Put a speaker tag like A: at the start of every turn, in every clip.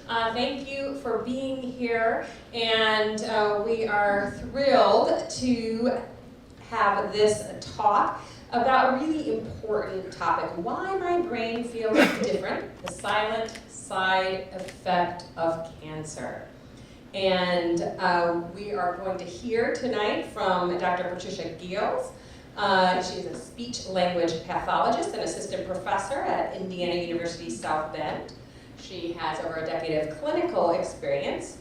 A: Thank you for being here, and we are thrilled to have this talk about a really important topic: why my brain feels different, the silent side effect of cancer. And we are going to hear tonight from Dr. Patricia Geels. She is a speech-language pathologist and assistant professor at Indiana University South Bend. She has over a decade of clinical experience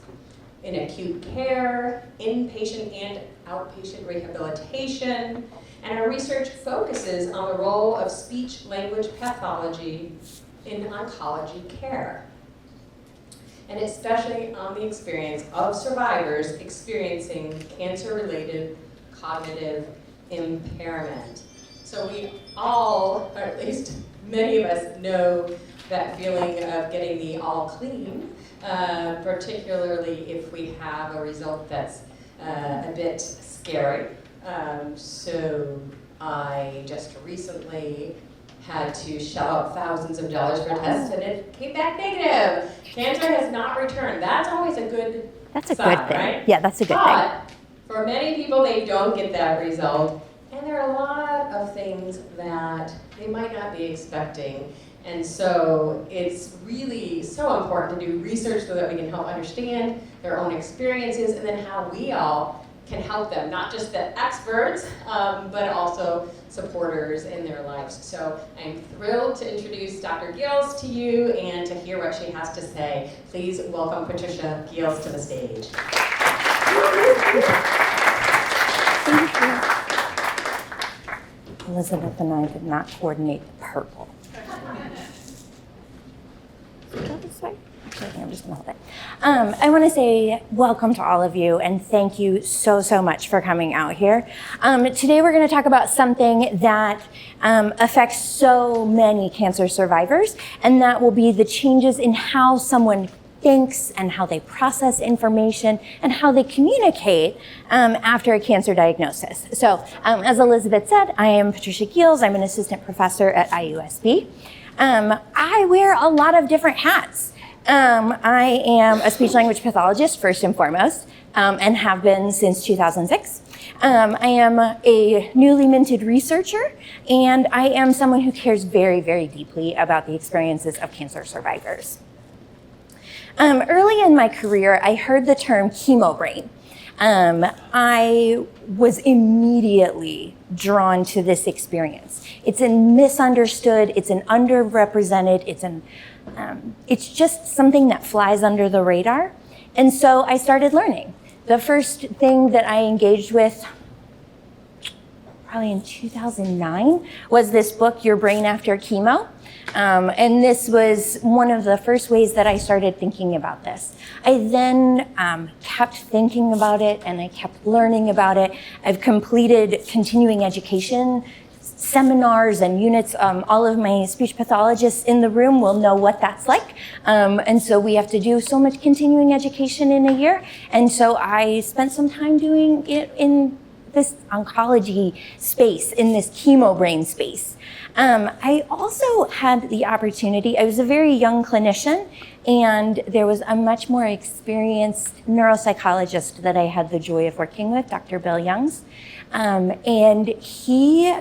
A: in acute care, inpatient and outpatient rehabilitation, and her research focuses on the role of speech-language pathology in oncology care, and especially on the experience of survivors experiencing cancer-related cognitive impairment. So we all, or at least many of us, know that feeling of getting the all clean, particularly if we have a result that's a bit scary. So I just recently had to shell out thousands of dollars for a test, and it came back negative. Cancer has not returned. That's always a good sign,
B: good thing.
A: Right?
B: Yeah, that's a good thing.
A: But for many people, they don't get that result, and there are a lot of things that they might not be expecting. And so it's really so important to do research so that we can help understand their own experiences, and then how we all can help them, not just the experts, but also supporters in their lives. So I'm thrilled to introduce Dr. Geels to you and to hear what she has to say. Please welcome Patricia Geels to the stage.
B: Thank you. Elizabeth and I did not coordinate the purple. I'm just gonna hold it. I want to say welcome to all of you, and thank you so much for coming out here. Today we're going to talk about something that affects so many cancer survivors, and that will be the changes in how someone thinks and how they process information and how they communicate after a cancer diagnosis. So as Elizabeth said, I am Patricia Geels. I'm an assistant professor at IUSB. I wear a lot of different hats. I am a speech-language pathologist, first and foremost, and have been since 2006. I am a newly minted researcher, and I am someone who cares very deeply about the experiences of cancer survivors. Early in my career, I heard the term chemo brain. I was immediately drawn to this experience. It's misunderstood, it's an underrepresented, it's just something that flies under the radar. And so I started learning. The first thing that I engaged with, probably in 2009, was this book, Your Brain After Chemo. And this was one of the first ways that I started thinking about this. I then kept thinking about it, and I kept learning about it. I've completed continuing education seminars and units. All of my speech pathologists in the room will know what that's like. And so we have to do so much continuing education in a year. And so I spent some time doing it in this oncology space, in this chemo brain space. I also had the opportunity, I was a very young clinician, and there was a much more experienced neuropsychologist that I had the joy of working with, Dr. Bill Youngs. And he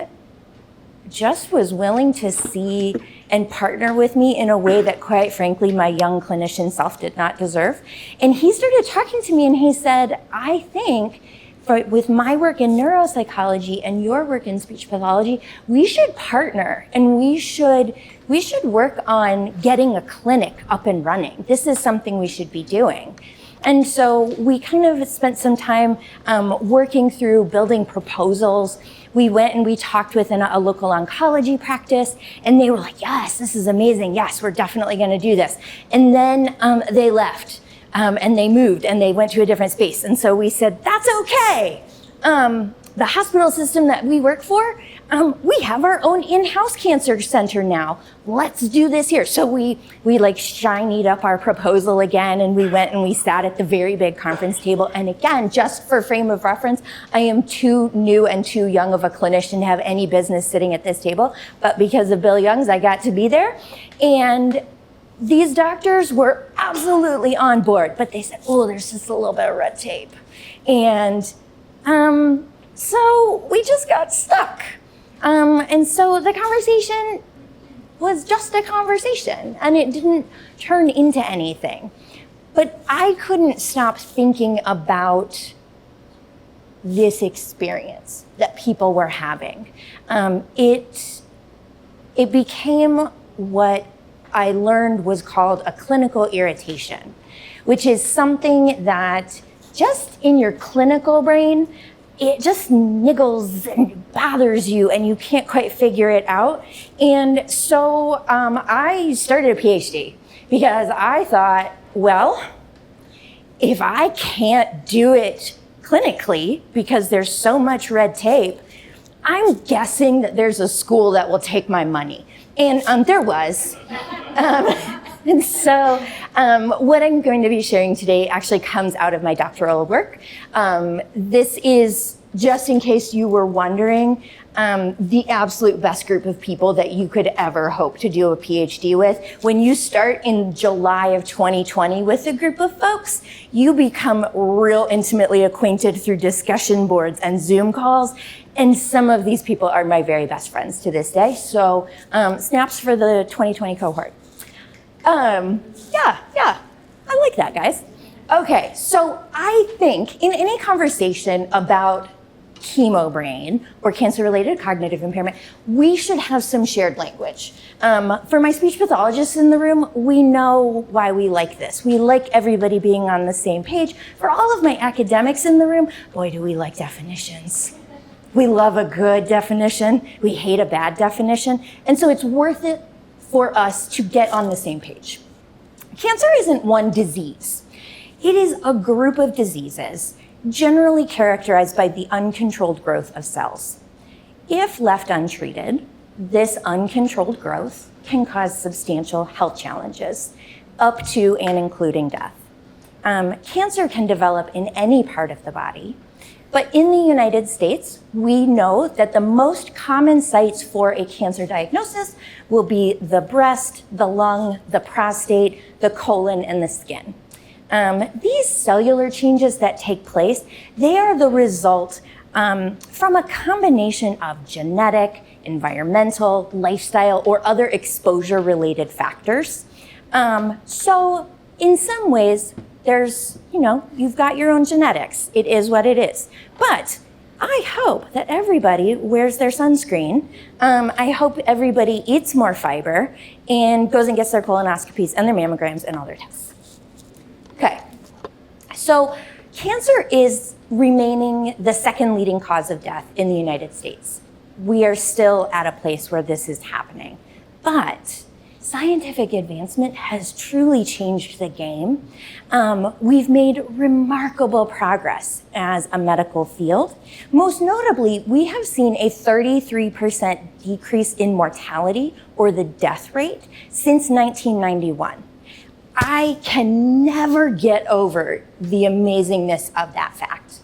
B: just was willing to see and partner with me in a way that, quite frankly, my young clinician self did not deserve. And he started talking to me, and he said, I think with my work in neuropsychology and your work in speech pathology, we should partner, and we should work on getting a clinic up and running. This is something we should be doing. And so we kind of spent some time working through building proposals. We went and we talked with a local oncology practice, and they were like, yes, this is amazing. Yes, we're definitely going to do this. And then they left. And they moved, and they went to a different space. And so we said, that's okay. The hospital system that we work for, we have our own in-house cancer center now. Let's do this here. So we like shinied up our proposal again, and we went and we sat at the very big conference table. And again, just for frame of reference, I am too new and too young of a clinician to have any business sitting at this table. But because of Bill Youngs, I got to be there. And These doctors were absolutely on board, but they said, oh, there's just a little bit of red tape. And so we just got stuck. And so the conversation was just a conversation, and it didn't turn into anything. But I couldn't stop thinking about this experience that people were having. It became what I learned was called a clinical irritation, which is something that just in your clinical brain, it just niggles and bothers you and you can't quite figure it out. And so I started a PhD because I thought, well, if I can't do it clinically because there's so much red tape, I'm guessing that there's a school that will take my money. And there was. And so what I'm going to be sharing today actually comes out of my doctoral work. This is, just in case you were wondering, the absolute best group of people that you could ever hope to do a PhD with. When you start in July of 2020 with a group of folks, you become real intimately acquainted through discussion boards and Zoom calls. And some of these people are my very best friends to this day. So snaps for the 2020 cohort. Yeah, I like that, guys. Okay, so I think in any conversation about chemo brain or cancer-related cognitive impairment, we should have some shared language. For my speech pathologists in the room, we know why we like this. We like everybody being on the same page. For all of my academics in the room, boy, do we like definitions. We love a good definition. We hate a bad definition. And so it's worth it for us to get on the same page. Cancer isn't one disease. It is a group of diseases generally characterized by the uncontrolled growth of cells. If left untreated, this uncontrolled growth can cause substantial health challenges, up to and including death. Cancer can develop in any part of the body, but in the United States, we know that the most common sites for a cancer diagnosis will be the breast, the lung, the prostate, the colon, and the skin. These cellular changes that take place, they are the result from a combination of genetic, environmental, lifestyle, or other exposure-related factors. So in some ways, there's, you've got your own genetics. It is what it is. But I hope that everybody wears their sunscreen. I hope everybody eats more fiber and goes and gets their colonoscopies and their mammograms and all their tests. Okay, so cancer is remaining the second leading cause of death in the United States. We are still at a place where this is happening, but scientific advancement has truly changed the game. We've made remarkable progress as a medical field. Most notably, we have seen a 33% decrease in mortality or the death rate since 1991. I can never get over the amazingness of that fact.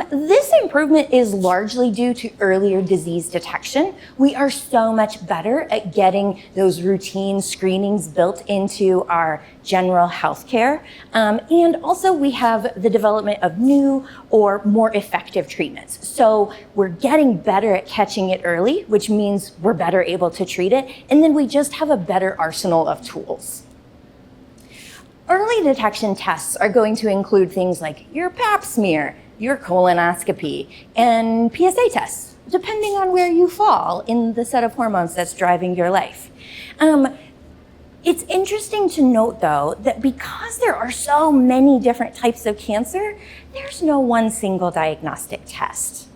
B: This improvement is largely due to earlier disease detection. We are so much better at getting those routine screenings built into our general health care. And also we have the development of new or more effective treatments. So we're getting better at catching it early, which means we're better able to treat it. And then we just have a better arsenal of tools. Early detection tests are going to include things like your pap smear, your colonoscopy, and PSA tests, depending on where you fall in the set of hormones that's driving your life. It's interesting to note, though, that because there are so many different types of cancer, there's no one single diagnostic test.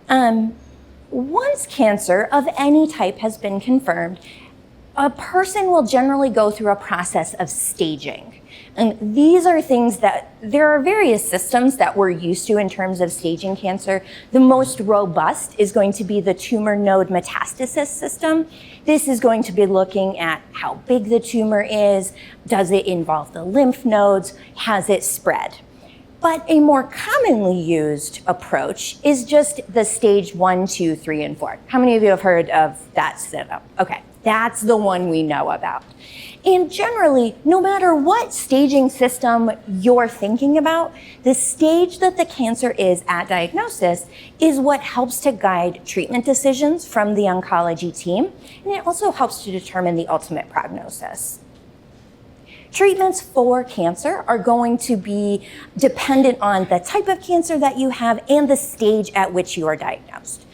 B: Once cancer of any type has been confirmed, a person will generally go through a process of staging. And these are things that, there are various systems that we're used to in terms of staging cancer. The most robust is going to be the tumor node metastasis system. This is going to be looking at how big the tumor is, does it involve the lymph nodes, has it spread? But a more commonly used approach is just the stage 1, 2, 3, and 4. How many of you have heard of that setup? Okay, that's the one we know about. And generally, no matter what staging system you're thinking about, the stage that the cancer is at diagnosis is what helps to guide treatment decisions from the oncology team, and it also helps to determine the ultimate prognosis. Treatments for cancer are going to be dependent on the type of cancer that you have and the stage at which you are diagnosed.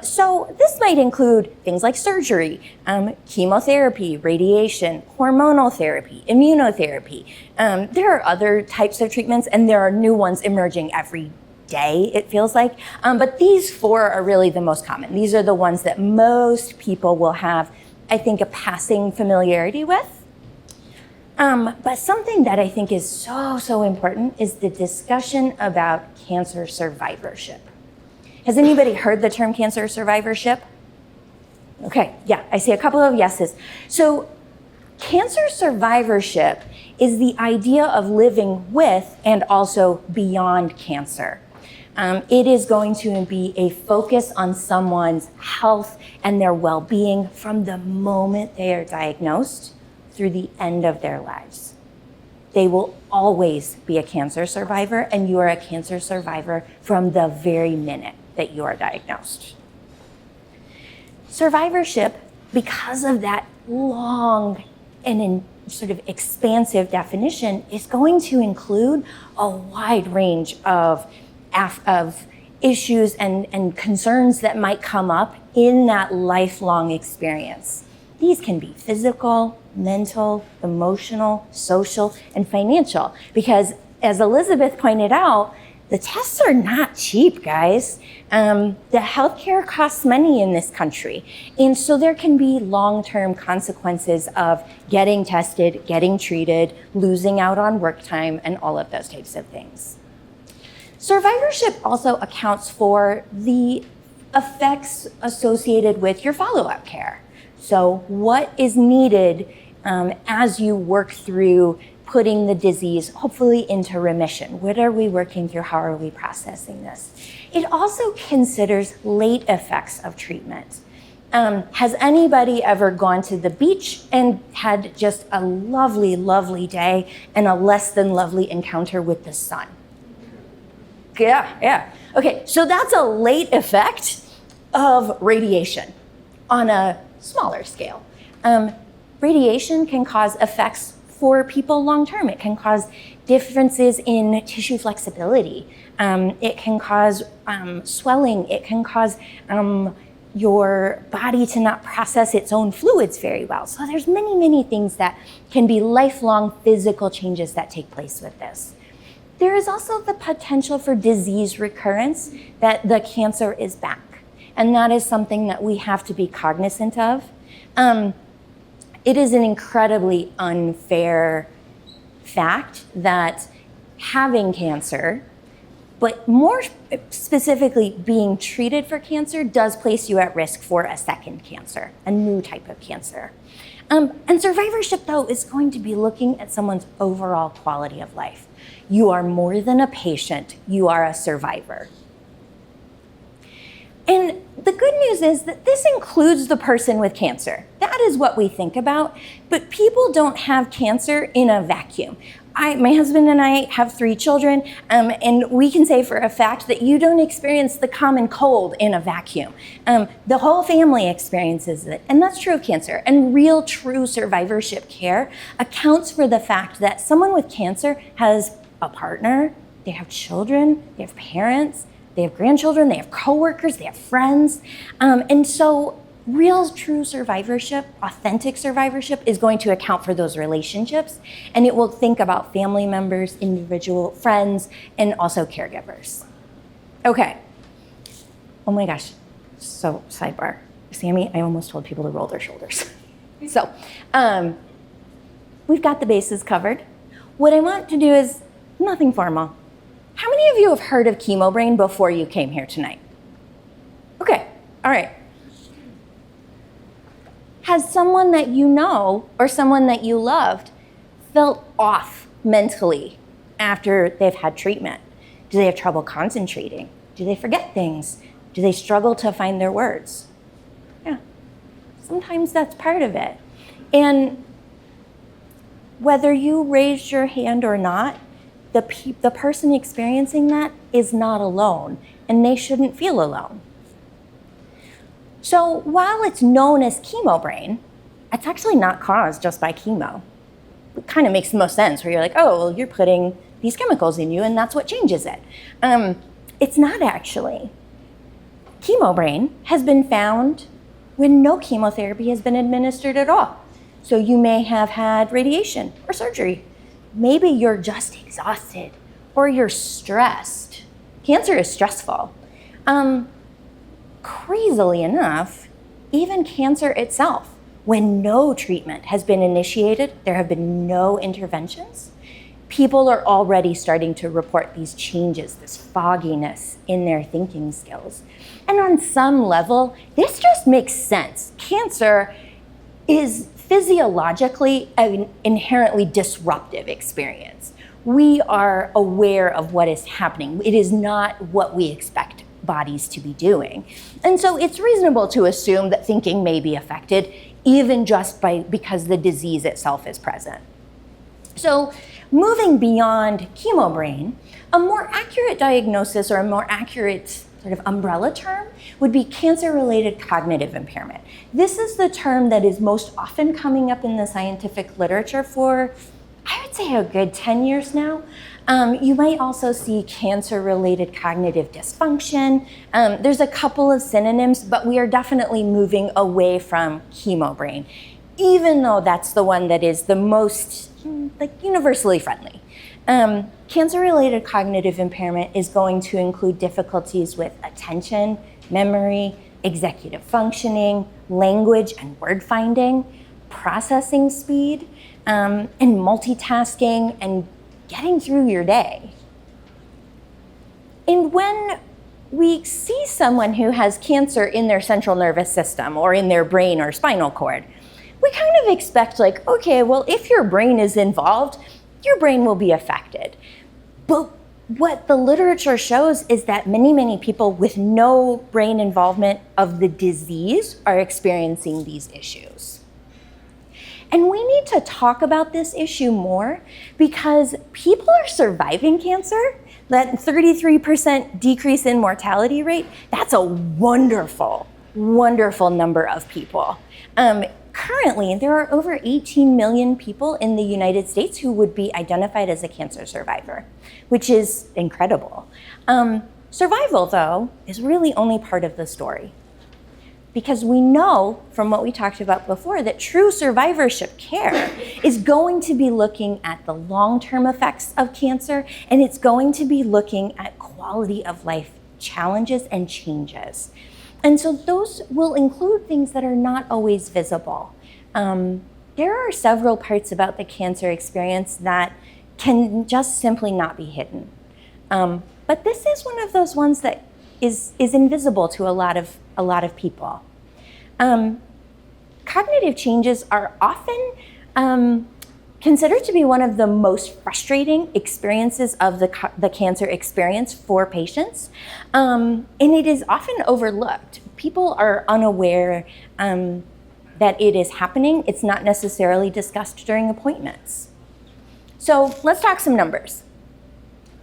B: So this might include things like surgery, chemotherapy, radiation, hormonal therapy, immunotherapy. There are other types of treatments, and there are new ones emerging every day, it feels like. But these four are really the most common. These are the ones that most people will have, I think, a passing familiarity with. But something that I think is so important is the discussion about cancer survivorship. Has anybody heard the term cancer survivorship? Okay, yeah, I see a couple of yeses. So cancer survivorship is the idea of living with and also beyond cancer. It is going to be a focus on someone's health and their well-being from the moment they are diagnosed through the end of their lives. They will always be a cancer survivor, and you are a cancer survivor from the very minute that you are diagnosed. Survivorship, because of that long and sort of expansive definition, is going to include a wide range of issues and concerns that might come up in that lifelong experience. These can be physical, mental, emotional, social, and financial, because as Elizabeth pointed out, the tests are not cheap, guys. The healthcare costs money in this country. And so there can be long-term consequences of getting tested, getting treated, losing out on work time, and all of those types of things. Survivorship also accounts for the effects associated with your follow-up care. So what is needed as you work through putting the disease hopefully into remission? What are we working through? How are we processing this? It also considers late effects of treatment. Has anybody ever gone to the beach and had just a lovely, lovely day and a less than lovely encounter with the sun? Yeah. Okay, so that's a late effect of radiation on a smaller scale. Radiation can cause effects for people long-term. It can cause differences in tissue flexibility. It can cause swelling. It can cause your body to not process its own fluids very well. So there's many, many things that can be lifelong physical changes that take place with this. There is also the potential for disease recurrence, that the cancer is back. And that is something that we have to be cognizant of. It is an incredibly unfair fact that having cancer, but more specifically being treated for cancer, does place you at risk for a second cancer, a new type of cancer. And survivorship, though, is going to be looking at someone's overall quality of life. You are more than a patient, you are a survivor. And the good news is that this includes the person with cancer. That is what we think about, but people don't have cancer in a vacuum. My husband and I have 3 children, and we can say for a fact that you don't experience the common cold in a vacuum. The whole family experiences it, and that's true of cancer. And real, true survivorship care accounts for the fact that someone with cancer has a partner, they have children, they have parents, they have grandchildren, they have coworkers, they have friends. And so real, true survivorship, authentic survivorship, is going to account for those relationships, and it will think about family members, individual friends, and also caregivers. Okay. Oh my gosh. So sidebar. Sammy, I almost told people to roll their shoulders. So we've got the bases covered. What I want to do is nothing formal. How many of you have heard of Chemo Brain before you came here tonight? Okay, all right. Has someone that you know or someone that you loved felt off mentally after they've had treatment? Do they have trouble concentrating? Do they forget things? Do they struggle to find their words? Yeah, sometimes that's part of it. And whether you raised your hand or not, the person experiencing that is not alone, and they shouldn't feel alone. So while it's known as chemo brain, it's actually not caused just by chemo. It kind of makes the most sense, where you're like, oh, well, you're putting these chemicals in you and that's what changes it. It's not actually. Chemo brain has been found when no chemotherapy has been administered at all. So you may have had radiation or surgery. Maybe you're just exhausted or you're stressed. Cancer is stressful. Crazily enough, even cancer itself, when no treatment has been initiated, there have been no interventions, people are already starting to report these changes, this fogginess in their thinking skills. And on some level, this just makes sense. Cancer is physiologically an inherently disruptive experience. We are aware of what is happening. It is not what we expect bodies to be doing. And so it's reasonable to assume that thinking may be affected, even just because the disease itself is present. So moving beyond chemo brain, a more accurate diagnosis or a more accurate sort of umbrella term would be cancer-related cognitive impairment. This is the term that is most often coming up in the scientific literature for, I would say, a good 10 years now. You might also see cancer-related cognitive dysfunction. There's a couple of synonyms, but we are definitely moving away from chemo brain, even though that's the one that is the most universally friendly. Cancer-related cognitive impairment is going to include difficulties with attention, memory, executive functioning, language and word finding, processing speed, and multitasking, and getting through your day. And when we see someone who has cancer in their central nervous system or in their brain or spinal cord, we kind of expect like, okay, well, if your brain is involved, your brain will be affected. But what the literature shows is that many, many people with no brain involvement of the disease are experiencing these issues. And we need to talk about this issue more because people are surviving cancer. That 33% decrease in mortality rate, that's a wonderful, wonderful number of people. Currently, there are over 18 million people in the United States who would be identified as a cancer survivor, which is incredible. Survival, though, is really only part of the story. Because we know from what we talked about before that true survivorship care is going to be looking at the long-term effects of cancer, and it's going to be looking at quality of life challenges and changes. And so those will include things that are not always visible. There are several parts about the cancer experience that can just simply not be hidden. But this is one of those ones that is invisible to a lot of people. Cognitive changes are often considered to be one of the most frustrating experiences of the cancer experience for patients, and it is often overlooked. People are unaware that it is happening. It's not necessarily discussed during appointments. So let's talk some numbers.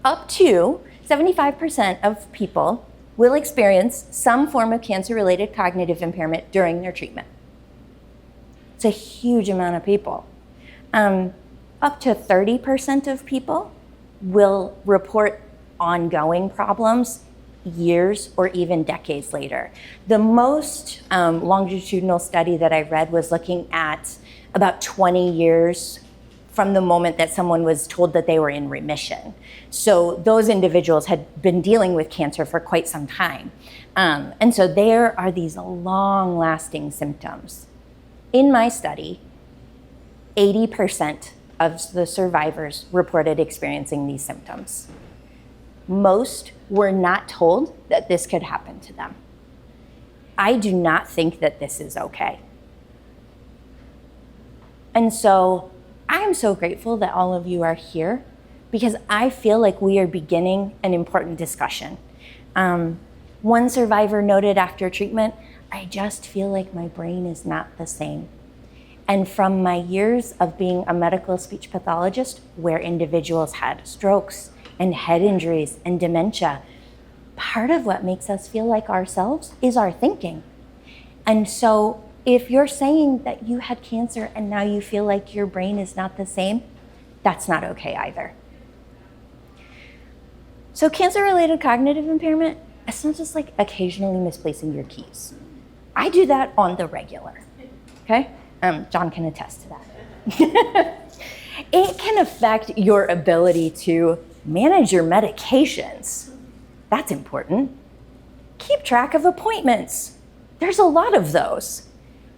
B: Up to 75% of people will experience some form of cancer-related cognitive impairment during their treatment. It's a huge amount of people. Up to 30% of people will report ongoing problems years or even decades later. The most longitudinal study that I read was looking at about 20 years from the moment that someone was told that they were in remission. So those individuals had been dealing with cancer for quite some time. And so there are these long-lasting symptoms. In my study, 80% of the survivors reported experiencing these symptoms. Most were not told that this could happen to them. I do not think that this is okay. And so I am so grateful that all of you are here because I feel like we are beginning an important discussion. One survivor noted after treatment, I just feel like my brain is not the same. And from my years of being a medical speech pathologist, where individuals had strokes and head injuries and dementia, part of what makes us feel like ourselves is our thinking. And so if you're saying that you had cancer and now you feel like your brain is not the same, that's not okay either. So cancer-related cognitive impairment, it's not just like occasionally misplacing your keys. I do that on the regular, okay? John can attest to that. It can affect your ability to manage your medications. That's important. Keep track of appointments. There's a lot of those.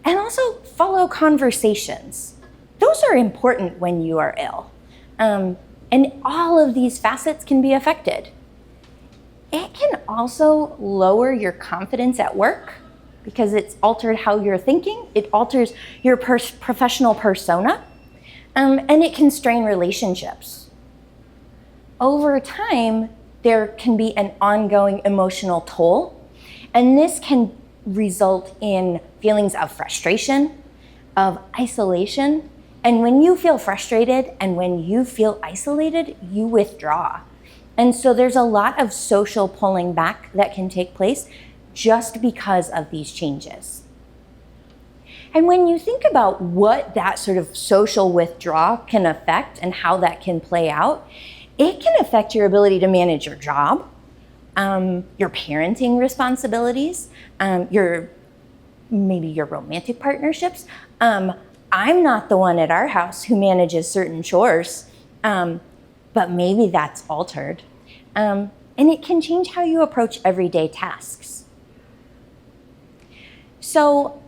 B: And also follow conversations. Those are important when you are ill. And all of these facets can be affected. It can also lower your confidence at work because it's altered how you're thinking. It alters your professional persona. And it can strain relationships. Over time, there can be an ongoing emotional toll, and this can result in feelings of frustration, of isolation, and when you feel frustrated and when you feel isolated, you withdraw. And so there's a lot of social pulling back that can take place just because of these changes. And when you think about what that sort of social withdrawal can affect and how that can play out, it can affect your ability to manage your job, your parenting responsibilities, maybe your romantic partnerships. I'm not the one at our house who manages certain chores, but maybe that's altered. And it can change how you approach everyday tasks. So,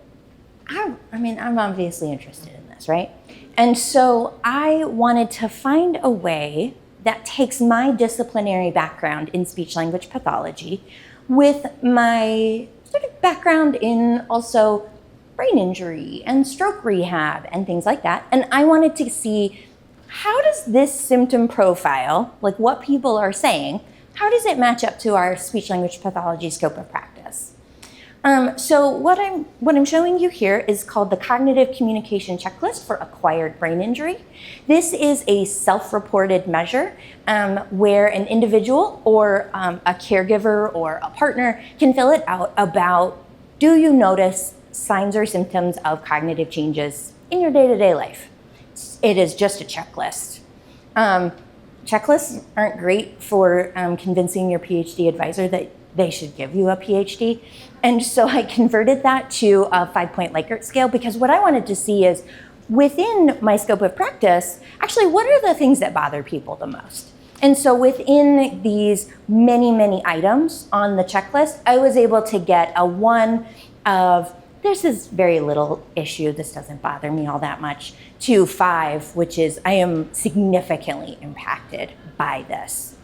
B: I'm obviously interested in this, right? And so I wanted to find a way that takes my disciplinary background in speech-language pathology with my sort of background in also brain injury and stroke rehab and things like that. And I wanted to see, how does this symptom profile, like what people are saying, how does it match up to our speech-language pathology scope of practice? So what I'm showing you here is called the Cognitive Communication Checklist for Acquired Brain Injury. This is a self-reported measure where an individual or a caregiver or a partner can fill it out about, do you notice signs or symptoms of cognitive changes in your day-to-day life? It is just a checklist. Checklists aren't great for convincing your PhD advisor that they should give you a PhD. And so I converted that to a 5-point Likert scale because what I wanted to see is within my scope of practice, actually, what are the things that bother people the most? And so within these many, many items on the checklist, I was able to get a 1 of, this is very little issue, this doesn't bother me all that much, to 5, which is, I am significantly impacted by this.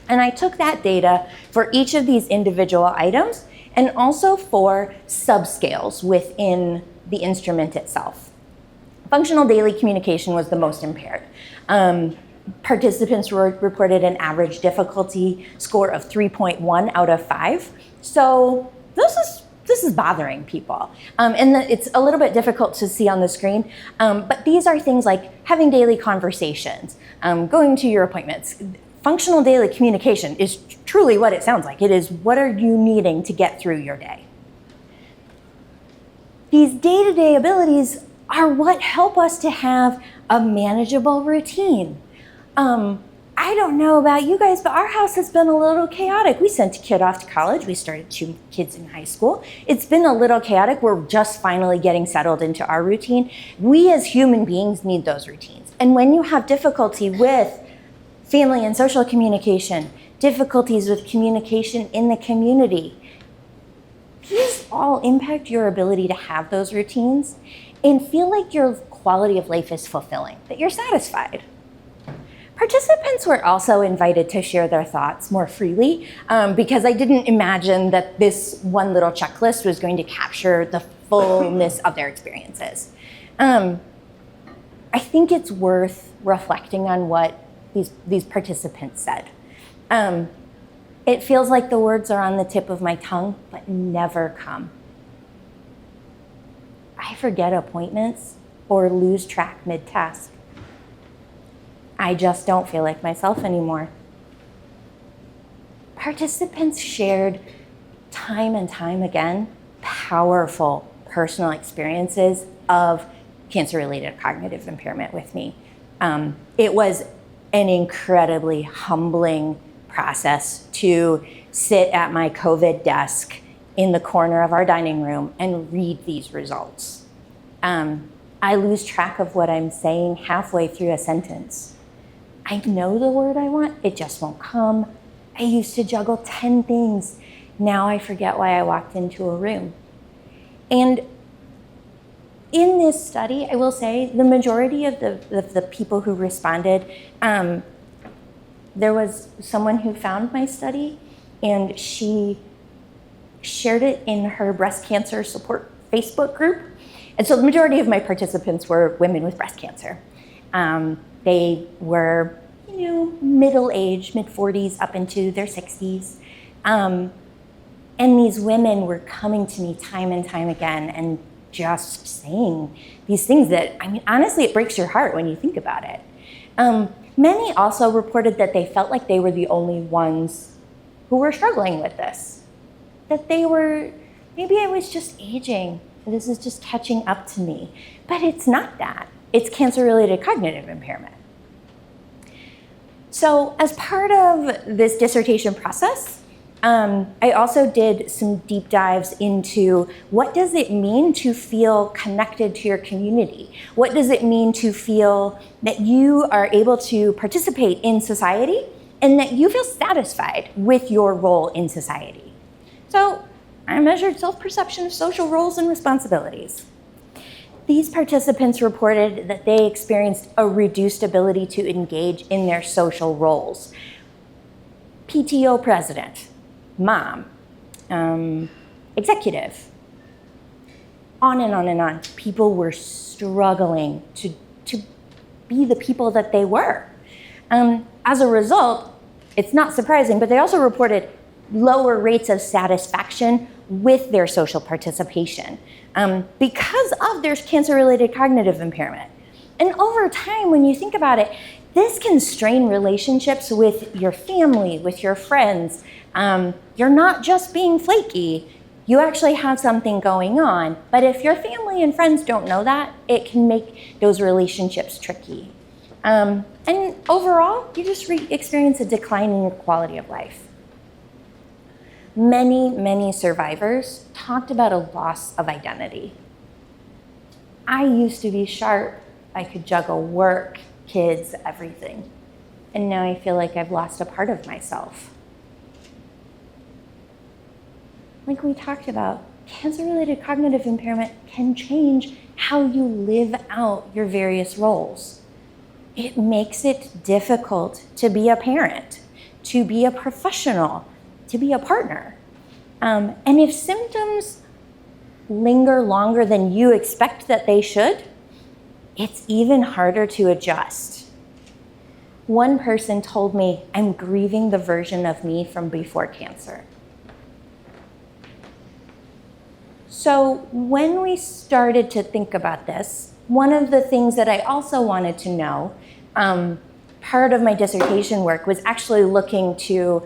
B: And I took that data for each of these individual items and also for subscales within the instrument itself. Functional daily communication was the most impaired. Participants reported an average difficulty score of 3.1 out of 5. So this is bothering people. And it's a little bit difficult to see on the screen, but these are things like having daily conversations, going to your appointments. Functional daily communication is truly what it sounds like. It is, what are you needing to get through your day? These day-to-day abilities are what help us to have a manageable routine. I don't know about you guys, but our house has been a little chaotic. We sent a kid off to college. We started 2 kids in high school. It's been a little chaotic. We're just finally getting settled into our routine. We as human beings need those routines. And when you have difficulty with family and social communication, difficulties with communication in the community, these all impact your ability to have those routines and feel like your quality of life is fulfilling, that you're satisfied. Participants were also invited to share their thoughts more freely because I didn't imagine that this one little checklist was going to capture the fullness of their experiences. I think it's worth reflecting on what these participants said. It feels like the words are on the tip of my tongue, but never come. I forget appointments or lose track mid-task. I just don't feel like myself anymore. Participants shared time and time again powerful personal experiences of cancer-related cognitive impairment with me. It was an incredibly humbling process to sit at my COVID desk in the corner of our dining room and read these results. I lose track of what I'm saying halfway through a sentence. I know the word I want, it just won't come. I used to juggle 10 things. Now I forget why I walked into a room. And in this study, I will say the majority of the people who responded, there was someone who found my study and she shared it in her breast cancer support Facebook group. And so the majority of my participants were women with breast cancer. They were, middle-aged, mid-40s up into their 60s. And these women were coming to me time and time again and just saying these things that, honestly, it breaks your heart when you think about it. Many also reported that they felt like they were the only ones who were struggling with this. That maybe I was just aging. This is just catching up to me. But it's not that. It's cancer-related cognitive impairment. So as part of this dissertation process, I also did some deep dives into what does it mean to feel connected to your community? What does it mean to feel that you are able to participate in society and that you feel satisfied with your role in society? So I measured self-perception of social roles and responsibilities. These participants reported that they experienced a reduced ability to engage in their social roles. PTO president, mom, executive, on and on and on. People were struggling to be the people that they were. As a result, it's not surprising, but they also reported lower rates of satisfaction with their social participation because of their cancer-related cognitive impairment. And over time, when you think about it, this can strain relationships with your family, with your friends. You're not just being flaky, you actually have something going on. But if your family and friends don't know that, it can make those relationships tricky. And overall, you just experience a decline in your quality of life. Many survivors talked about a loss of identity. I used to be sharp. I could juggle work, kids, everything. And now I feel like I've lost a part of myself. Like we talked about, cancer-related cognitive impairment can change how you live out your various roles. It makes it difficult to be a parent, to be a professional, to be a partner. And if symptoms linger longer than you expect that they should, it's even harder to adjust. One person told me, I'm grieving the version of me from before cancer. So when we started to think about this, one of the things that I also wanted to know, part of my dissertation work was actually looking to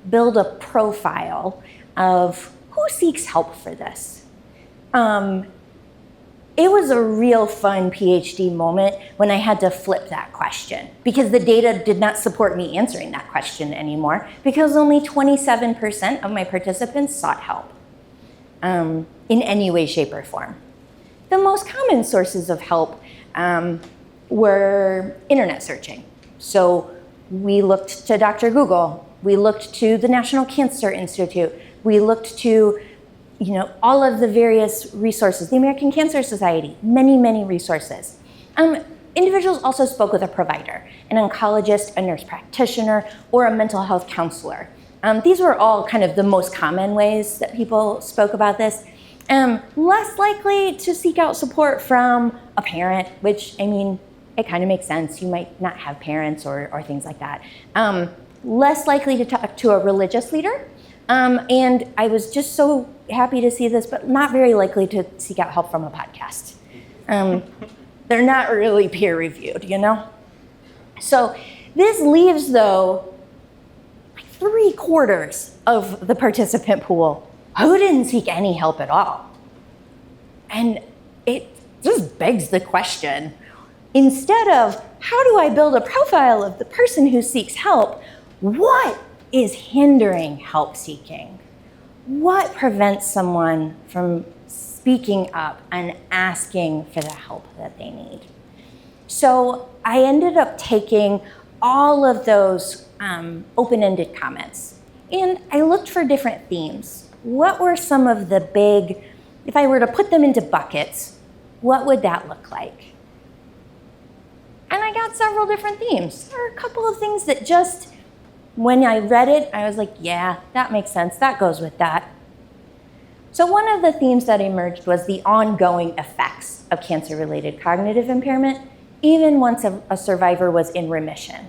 B: build a profile of who seeks help for this. It was a real fun PhD moment when I had to flip that question because the data did not support me answering that question anymore because only 27% of my participants sought help in any way, shape, or form. The most common sources of help were internet searching. So we looked to Dr. Google, we looked to the National Cancer Institute, we looked to all of the various resources, the American Cancer Society, many resources. Individuals also spoke with a provider, an oncologist, a nurse practitioner, or a mental health counselor. These were all kind of the most common ways that people spoke about this. Less likely to seek out support from a parent, which, it kind of makes sense. You might not have parents or things like that. Less likely to talk to a religious leader. And I was just so happy to see this, but not very likely to seek out help from a podcast. They're not really peer reviewed, you know? So this leaves, though, like 3/4 of the participant pool who didn't seek any help at all. And it just begs the question, instead of how do I build a profile of the person who seeks help, what is hindering help seeking? What prevents someone from speaking up and asking for the help that they need? So I ended up taking all of those open-ended comments and I looked for different themes. What were some of the big, if I were to put them into buckets, what would that look like? And I got several different themes. There are a couple of things that just, when I read it, I was like, yeah, that makes sense, that goes with that. So one of the themes that emerged was the ongoing effects of cancer-related cognitive impairment, even once a survivor was in remission.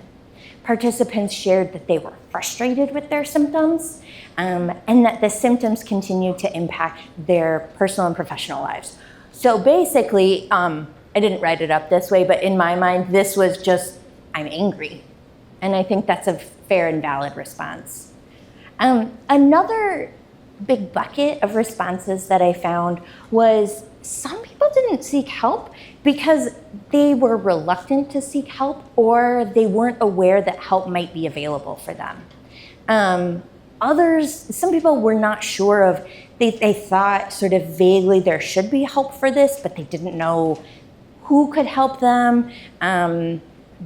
B: Participants shared that they were frustrated with their symptoms, and that the symptoms continued to impact their personal and professional lives. So basically, I didn't write it up this way, but in my mind, this was just, I'm angry. And I think that's a fair and valid response. Another big bucket of responses that I found was some people didn't seek help because they were reluctant to seek help or they weren't aware that help might be available for them. Some people were not sure of, they thought sort of vaguely there should be help for this, but they didn't know who could help them.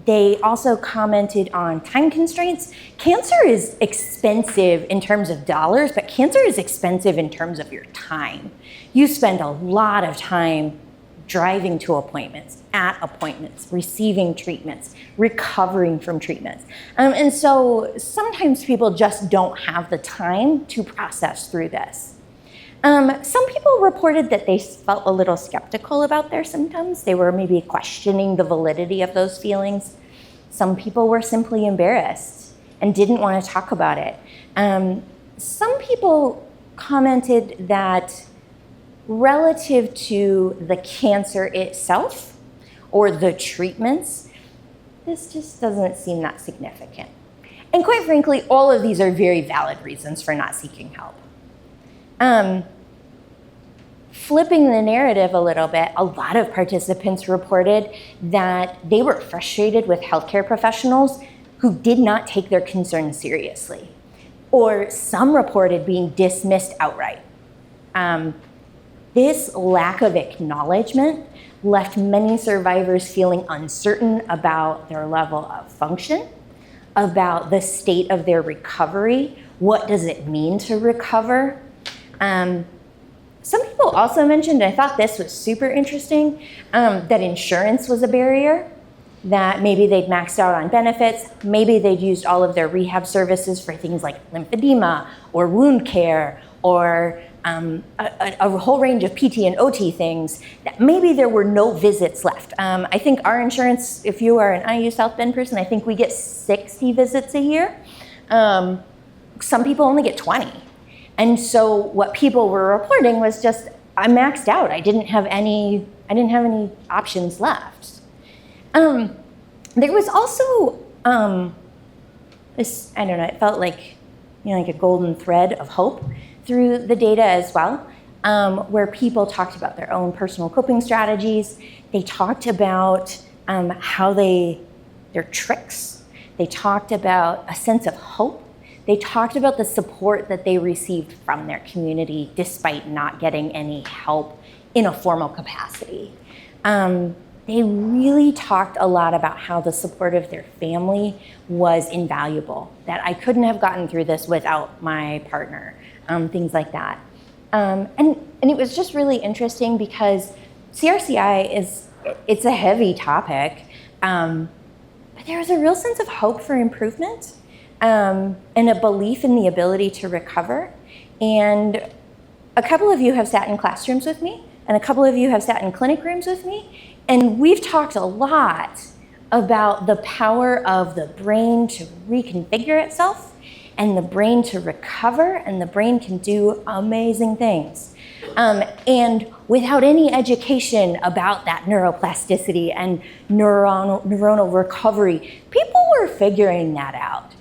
B: They also commented on time constraints. Cancer is expensive in terms of dollars, but cancer is expensive in terms of your time. You spend a lot of time driving to appointments, at appointments, receiving treatments, recovering from treatments. And so sometimes people just don't have the time to process through this. Some people reported that they felt a little skeptical about their symptoms. They were maybe questioning the validity of those feelings. Some people were simply embarrassed and didn't want to talk about it. Some people commented that relative to the cancer itself or the treatments, this just doesn't seem that significant. And quite frankly, all of these are very valid reasons for not seeking help. Flipping the narrative a little bit, a lot of participants reported that they were frustrated with healthcare professionals who did not take their concerns seriously, or some reported being dismissed outright. This lack of acknowledgement left many survivors feeling uncertain about their level of function, about the state of their recovery. What does it mean to recover? Some people also mentioned, I thought this was super interesting, that insurance was a barrier, that maybe they'd maxed out on benefits, maybe they'd used all of their rehab services for things like lymphedema or wound care or a whole range of PT and OT things, that maybe there were no visits left. I think our insurance, if you are an IU South Bend person, I think we get 60 visits a year. Some people only get 20. And so what people were reporting was just, I maxed out. I didn't have any options left. There was also this, I don't know, it felt like, like a golden thread of hope through the data as well, where people talked about their own personal coping strategies. They talked about how their tricks. They talked about a sense of hope. They talked about the support that they received from their community despite not getting any help in a formal capacity. They really talked a lot about how the support of their family was invaluable, that I couldn't have gotten through this without my partner, things like that. And it was just really interesting because CRCI it's a heavy topic, but there was a real sense of hope for improvement. And a belief in the ability to recover. And a couple of you have sat in classrooms with me, and a couple of you have sat in clinic rooms with me, and we've talked a lot about the power of the brain to reconfigure itself and the brain to recover, and the brain can do amazing things. And without any education about that neuroplasticity and neuronal recovery, people were figuring that out.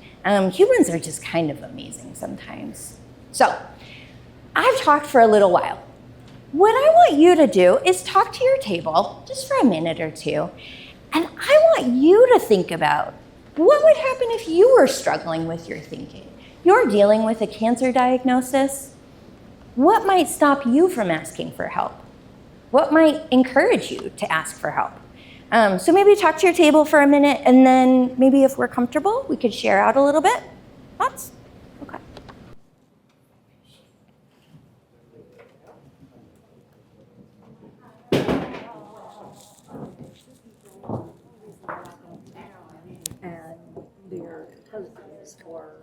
B: Humans are just kind of amazing sometimes. So, I've talked for a little while. What I want you to do is talk to your table just for a minute or two, and I want you to think about what would happen if you were struggling with your thinking. You're dealing with a cancer diagnosis. What might stop you from asking for help? What might encourage you to ask for help? So maybe talk to your table for a minute, and then maybe if we're comfortable, we could share out a little bit. Thoughts? Okay.
C: And their cousins or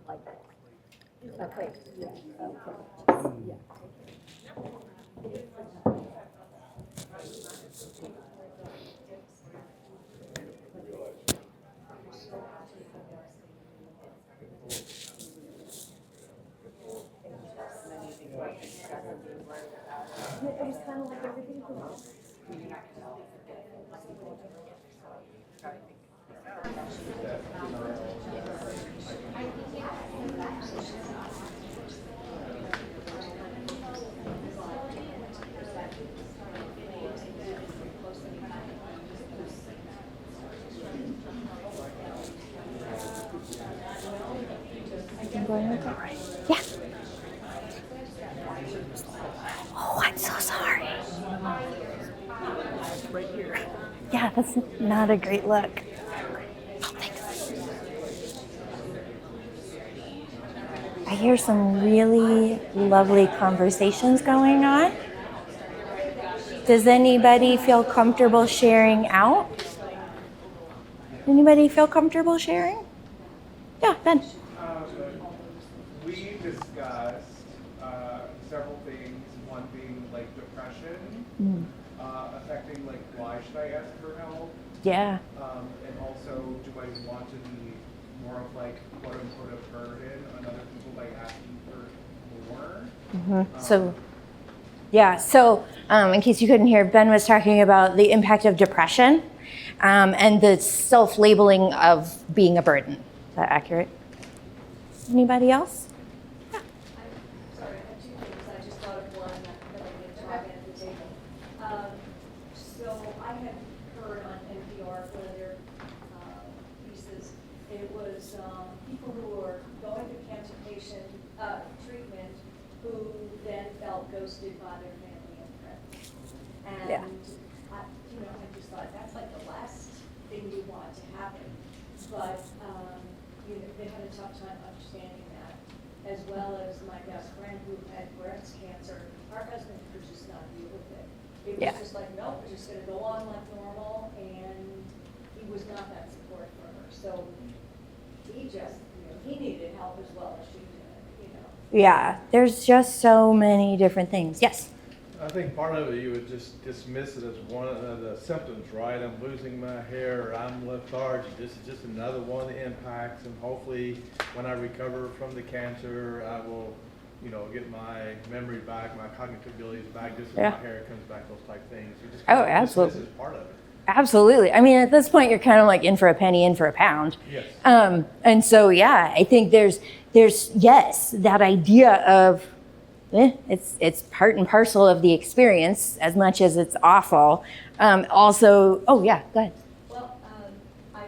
C: like, okay, yeah, okay, yeah. It was kind of like everything.
B: Yeah. Oh, I'm so sorry.
C: Right here.
B: Yeah, that's not a great look. Oh, thanks. I hear some really lovely conversations going on. Does anybody feel comfortable sharing out? Anybody feel comfortable sharing? Yeah, Ben.
D: We discussed several things, one being like depression, affecting like why should I ask for help?
B: Yeah.
D: And also, do I want to be more of like quote unquote a burden on other people by asking for more?
B: So in case you couldn't hear, Ben was talking about the impact of depression and the self-labeling of being a burden. Is that accurate? Anybody else?
E: Sorry, I have two things. I just thought of one that I didn't talk at the table. So I had heard on NPR, one of their pieces, it was people who were going to cancer patient treatment who then felt ghosted by their family and friends. And
B: Yeah.
E: I just thought that's like the last thing you want to happen. But they had a tough time understanding that, as well as my best friend who had breast cancer. Her husband could just not deal with it. It was
B: Yeah.
E: just like, nope, we're just going to go on like normal, and he was not that support for her. So he just, he needed help as well as she did,
B: Yeah, there's just so many different things. Yes.
F: I think part of it, you would just dismiss it as one of the symptoms, right? I'm losing my hair, or I'm lethargic. This is just another one of the impacts, and hopefully when I recover from the cancer, I will, get my memory back, my cognitive abilities back, just as
B: Yeah.
F: my hair comes back, those type things. You just
B: Oh,
F: kind of
B: absolutely.
F: dismiss it as part of it.
B: Absolutely. I mean, at this point, you're kind of like in for a penny, in for a pound.
F: Yes.
B: And so, yeah, I think there's yes, that idea of it's part and parcel of the experience as much as it's awful. Also, oh yeah, go ahead.
E: Well, I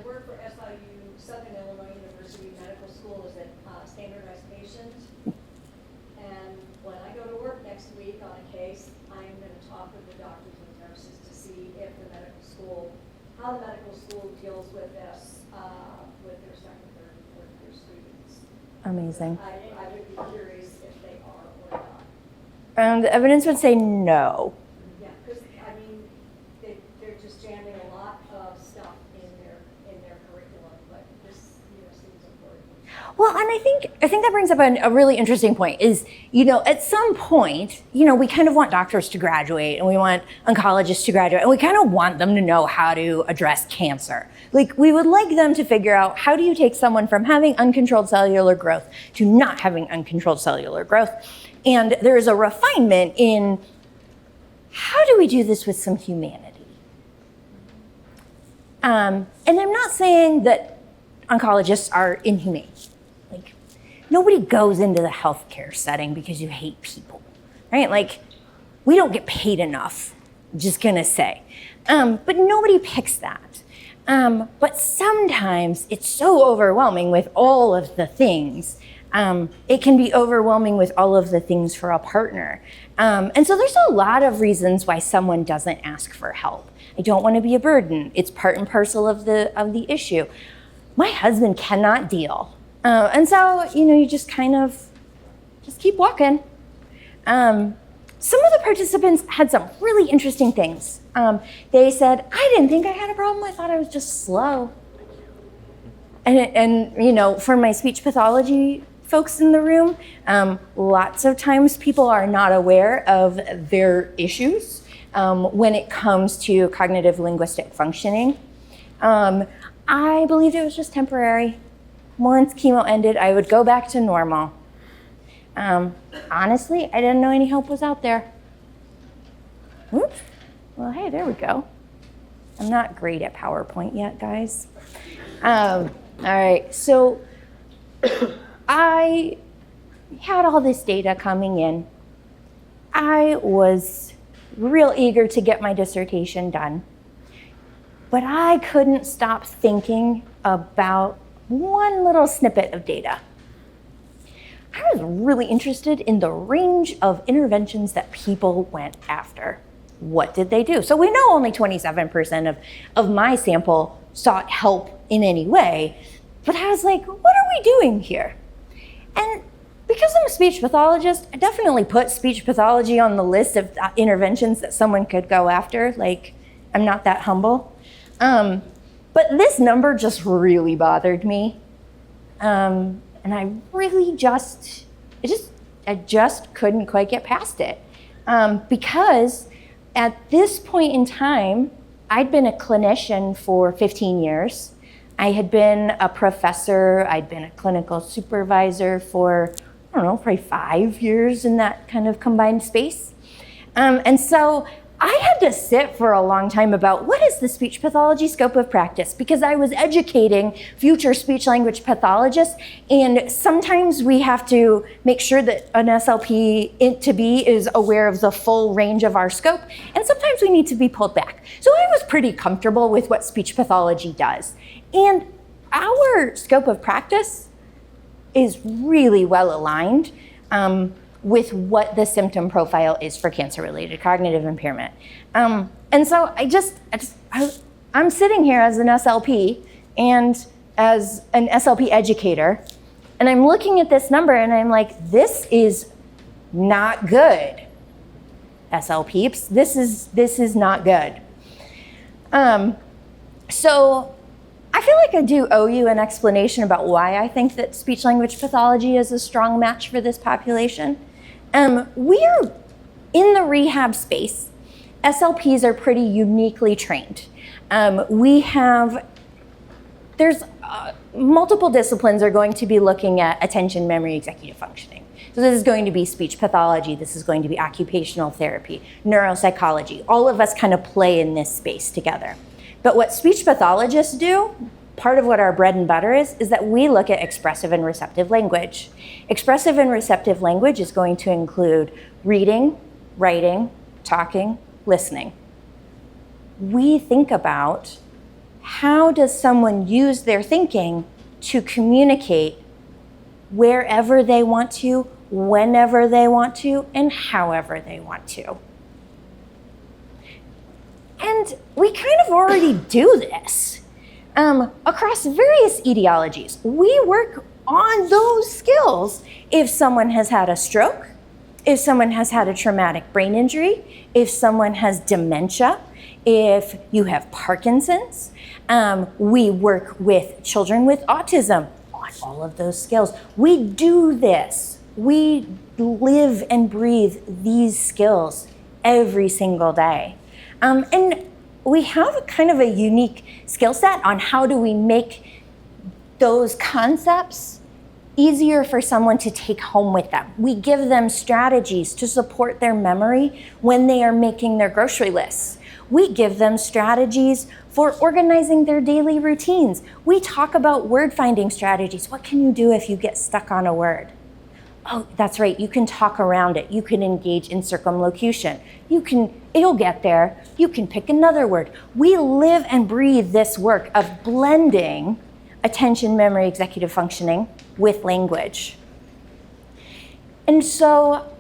E: work for SIU, Southern Illinois University Medical School as a standardized patient. And when I go to work next week on a case, I'm going to talk with the doctors and nurses to see if how the medical school deals with this, with their second, third, and fourth year students.
B: Amazing.
E: I would be curious if they are or not.
B: The evidence would say no.
E: Yeah, because, they're just jamming a lot of stuff in their curriculum, but this, seems important.
B: Well, and I think that brings up a really interesting point is, at some point, we kind of want doctors to graduate and we want oncologists to graduate and we kind of want them to know how to address cancer. Like, we would like them to figure out, how do you take someone from having uncontrolled cellular growth to not having uncontrolled cellular growth? And there is a refinement in, how do we do this with some humanity? And I'm not saying that oncologists are inhumane. Like, nobody goes into the healthcare setting because you hate people, right? Like, we don't get paid enough, I'm just gonna say. But nobody picks that. But sometimes it's so overwhelming with all of the things. It can be overwhelming with all of the things for a partner. And so there's a lot of reasons why someone doesn't ask for help. I don't want to be a burden. It's part and parcel of the issue. My husband cannot deal. And so, you just kind of keep walking. Some of the participants had some really interesting things. They said, I didn't think I had a problem. I thought I was just slow. And for my speech pathology folks in the room, lots of times people are not aware of their issues when it comes to cognitive linguistic functioning. I believed it was just temporary. Once chemo ended, I would go back to normal. Honestly, I didn't know any help was out there. Oops. Well, hey, there we go. I'm not great at PowerPoint yet, guys. All right, so I had all this data coming in. I was real eager to get my dissertation done, but I couldn't stop thinking about one little snippet of data. I was really interested in the range of interventions that people went after. What did they do? So we know only 27% of my sample sought help in any way, but I was like, what are we doing here? And because I'm a speech pathologist, I definitely put speech pathology on the list of interventions that someone could go after. Like, I'm not that humble. But this number just really bothered me. And I really I just couldn't quite get past it. Because at this point in time, I'd been a clinician for 15 years. I had been a professor, I'd been a clinical supervisor for, I don't know, probably 5 years in that kind of combined space. And so I had to sit for a long time about what is the speech pathology scope of practice, because I was educating future speech language pathologists, and sometimes we have to make sure that an SLP to be is aware of the full range of our scope, and sometimes we need to be pulled back. So I was pretty comfortable with what speech pathology does. And our scope of practice is really well aligned with what the symptom profile is for cancer-related cognitive impairment. And so I'm sitting here as an SLP and as an SLP educator, and I'm looking at this number and I'm like, this is not good. SLPeeps, this is not good. So I feel like I do owe you an explanation about why I think that speech language pathology is a strong match for this population. We're in the rehab space. SLPs are pretty uniquely trained. There's multiple disciplines are going to be looking at attention, memory, executive functioning. So this is going to be speech pathology, this is going to be occupational therapy, neuropsychology. All of us kind of play in this space together. But what speech pathologists do, part of what our bread and butter is that we look at expressive and receptive language. Expressive and receptive language is going to include reading, writing, talking, listening. We think about how does someone use their thinking to communicate wherever they want to, whenever they want to, and however they want to. And we kind of already do this. Across various etiologies, we work on those skills. If someone has had a stroke, if someone has had a traumatic brain injury, if someone has dementia, if you have Parkinson's, we work with children with autism on got all of those skills. We do this. We live and breathe these skills every single day. And we have kind of a unique skill set on how do we make those concepts easier for someone to take home with them. We give them strategies to support their memory when they are making their grocery lists. We give them strategies for organizing their daily routines. We talk about word finding strategies. What can you do if you get stuck on a word? Oh, that's right, you can talk around it. You can engage in circumlocution. It'll get there. You can pick another word. We live and breathe this work of blending attention, memory, executive functioning with language. And so,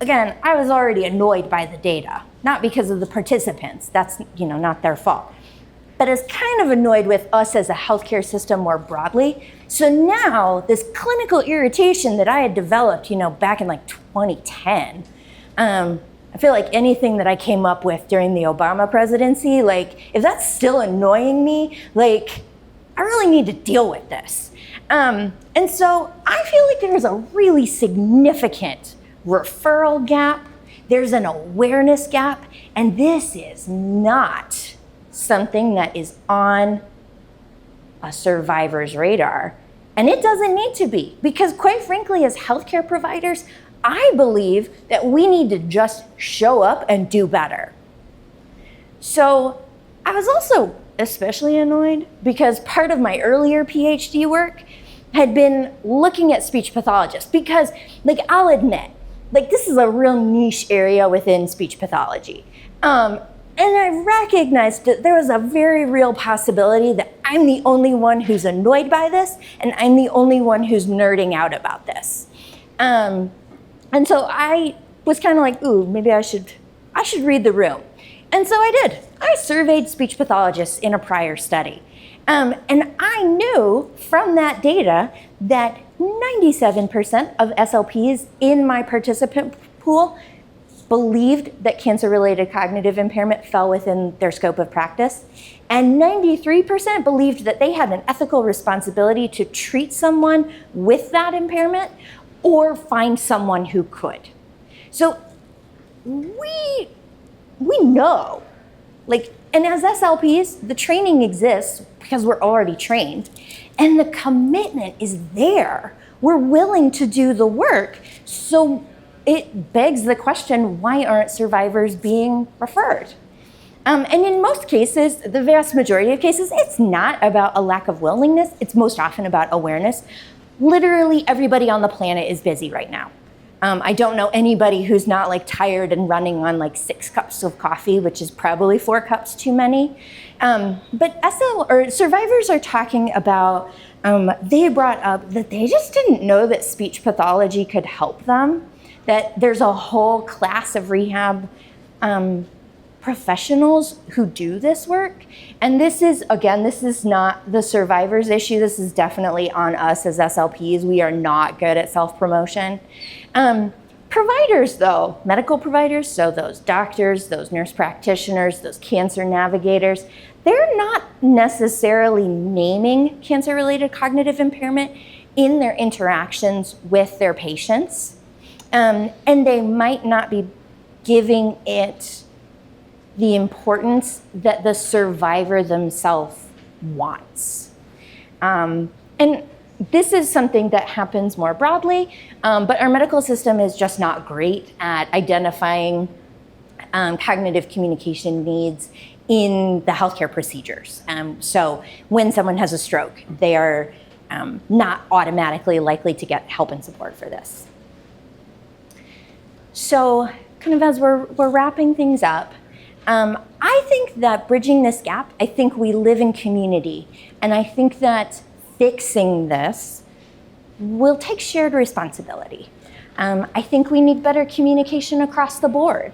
B: again, I was already annoyed by the data, not because of the participants, that's not their fault, but I was kind of annoyed with us as a healthcare system more broadly. So now this clinical irritation that I had developed, back in like 2010, I feel like anything that I came up with during the Obama presidency, if that's still annoying me, I really need to deal with this. And so I feel like there's a really significant referral gap, there's an awareness gap, and this is not something that is on a survivor's radar. And it doesn't need to be, because quite frankly, as healthcare providers, I believe that we need to just show up and do better. So I was also especially annoyed because part of my earlier PhD work had been looking at speech pathologists, because I'll admit, this is a real niche area within speech pathology. And I recognized that there was a very real possibility that I'm the only one who's annoyed by this, and I'm the only one who's nerding out about this. And so I was kind of like, ooh, maybe I should read the room. And so I did. I surveyed speech pathologists in a prior study. And I knew from that data that 97% of SLPs in my participant pool believed that cancer-related cognitive impairment fell within their scope of practice, and 93% believed that they had an ethical responsibility to treat someone with that impairment or find someone who could. So we know, and as SLPs, the training exists because we're already trained, and the commitment is there. We're willing to do the work, so it begs the question, why aren't survivors being referred? And in most cases, the vast majority of cases, it's not about a lack of willingness, it's most often about awareness. Literally everybody on the planet is busy right now. I don't know anybody who's not tired and running on 6 cups of coffee, which is probably 4 cups too many. But survivors are talking about, they brought up that they just didn't know that speech pathology could help them, that there's a whole class of rehab professionals who do this work. And this is not the survivor's issue. This is definitely on us as SLPs. We are not good at self-promotion. Providers though, medical providers, so those doctors, those nurse practitioners, those cancer navigators, they're not necessarily naming cancer-related cognitive impairment in their interactions with their patients. And they might not be giving it the importance that the survivor themselves wants. And this is something that happens more broadly, but our medical system is just not great at identifying cognitive communication needs in the healthcare procedures. So when someone has a stroke, they are not automatically likely to get help and support for this. So kind of as we're wrapping things up, I think that bridging this gap, I think we live in community, and I think that fixing this will take shared responsibility. I think we need better communication across the board.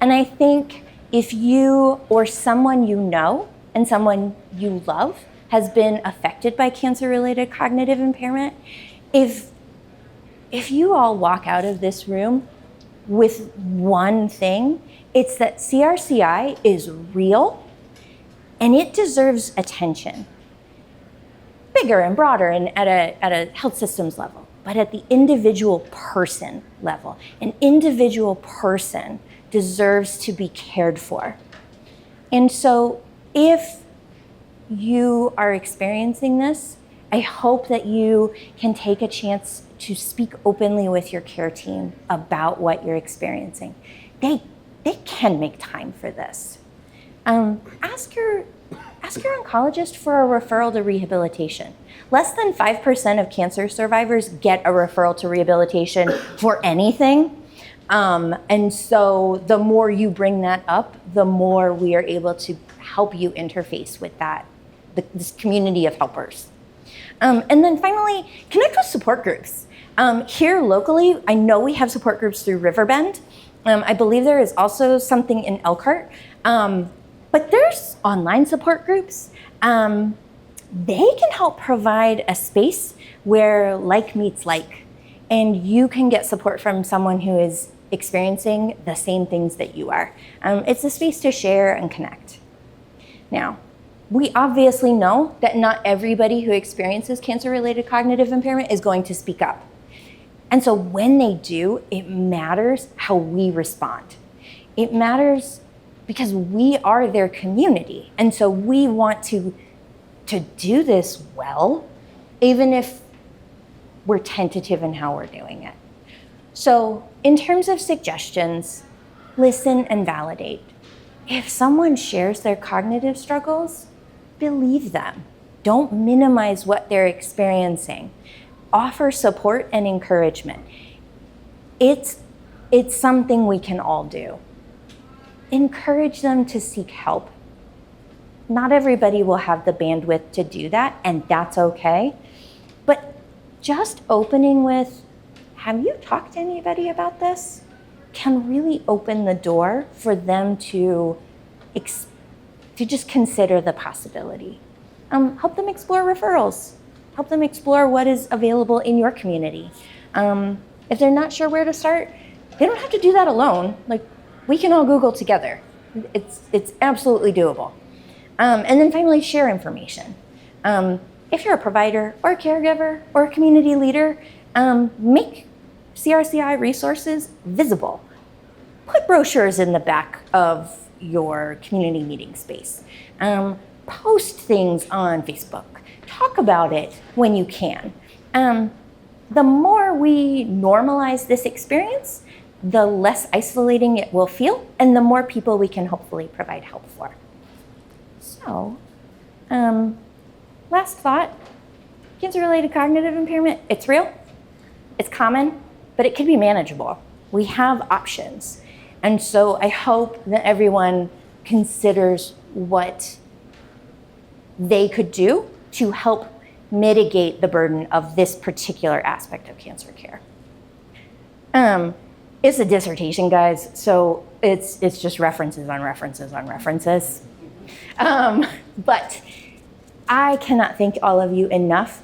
B: And I think if you or someone you know and someone you love has been affected by cancer-related cognitive impairment, if you all walk out of this room with one thing, it's that CRCI is real and it deserves attention. bigger and broader and at a health systems level, but at the individual person level. An individual person deserves to be cared for. And so if you are experiencing this, I hope that you can take a chance to speak openly with your care team about what you're experiencing. They can make time for this. Ask your oncologist for a referral to rehabilitation. Less than 5% of cancer survivors get a referral to rehabilitation for anything. And so the more you bring that up, the more we are able to help you interface with this community of helpers. And then finally, connect with support groups. Here locally, I know we have support groups through Riverbend. I believe there is also something in Elkhart. But there's online support groups. They can help provide a space where like meets like, and you can get support from someone who is experiencing the same things that you are. It's a space to share and connect. Now, we obviously know that not everybody who experiences cancer-related cognitive impairment is going to speak up. And so when they do, it matters how we respond. It matters because we are their community. And so we want to do this well, even if we're tentative in how we're doing it. So in terms of suggestions, listen and validate. If someone shares their cognitive struggles, believe them. Don't minimize what they're experiencing. Offer support and encouragement. It's something we can all do. Encourage them to seek help. Not everybody will have the bandwidth to do that, and that's okay. But just opening with, have you talked to anybody about this? Can really open the door for them to just consider the possibility. Help them explore referrals. Help them explore what is available in your community. If they're not sure where to start, they don't have to do that alone. Like, we can all Google together. It's absolutely doable. And then finally, share information. If you're a provider or a caregiver or a community leader, make CRCI resources visible. Put brochures in the back of your community meeting space. Post things on Facebook. Talk about it when you can. The more we normalize this experience, the less isolating it will feel, and the more people we can hopefully provide help for. So, last thought, cancer-related cognitive impairment, it's real, it's common, but it can be manageable. We have options. And so I hope that everyone considers what they could do to help mitigate the burden of this particular aspect of cancer care. It's a dissertation, guys, so it's just references on references on references. But I cannot thank all of you enough.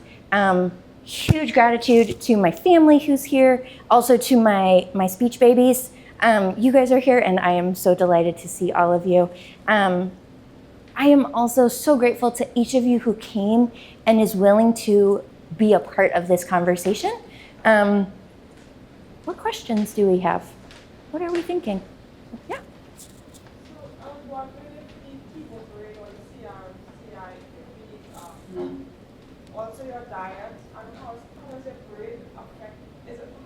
B: Huge gratitude to my family who's here, also to my speech babies. You guys are here, and I am so delighted to see all of you. I am also so grateful to each of you who came and is willing to be a part of this conversation. What questions do we have? What are we thinking? Yeah.
G: So I'm wondering if the chemo brain or the CRCI can be also your diet, and how is your brain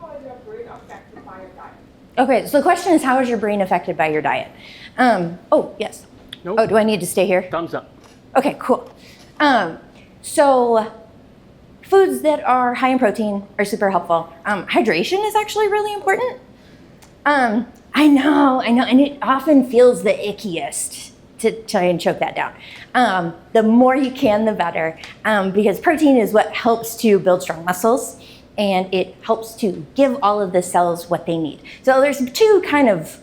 G: how is your brain affected by your diet?
B: Okay, so the question is, how is your brain affected by your diet? Oh, yes.
H: Nope.
B: Oh, do I need to stay here?
H: Thumbs up.
B: Okay, cool. So foods that are high in protein are super helpful. Hydration is actually really important. I know, and it often feels the ickiest to try and choke that down. The more you can, the better, because protein is what helps to build strong muscles, and it helps to give all of the cells what they need. So there's two kind of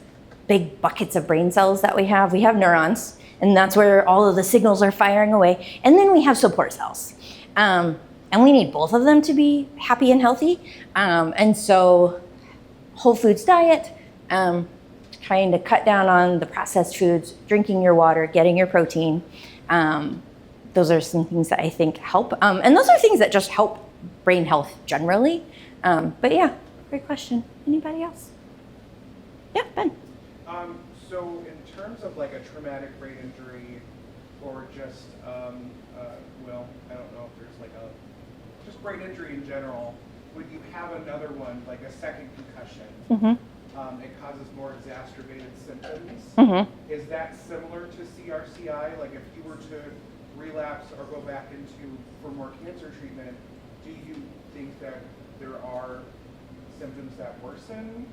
B: big buckets of brain cells that we have. We have neurons, and that's where all of the signals are firing away. And then we have support cells. And we need both of them to be happy and healthy. And so whole foods diet, trying to cut down on the processed foods, drinking your water, getting your protein, those are some things that I think help. And those are things that just help brain health generally. But yeah, great question. Anybody else? Yeah, Ben.
D: So in terms of like a traumatic brain injury, or just, well, I don't know if there's like just brain injury in general, would you have another one, like a second concussion?
B: Mm-hmm.
D: It causes more exacerbated symptoms.
B: Mm-hmm.
D: Is that similar to CRCI? Like if you were to relapse or go back for more cancer treatment, do you think that there are symptoms that worsen?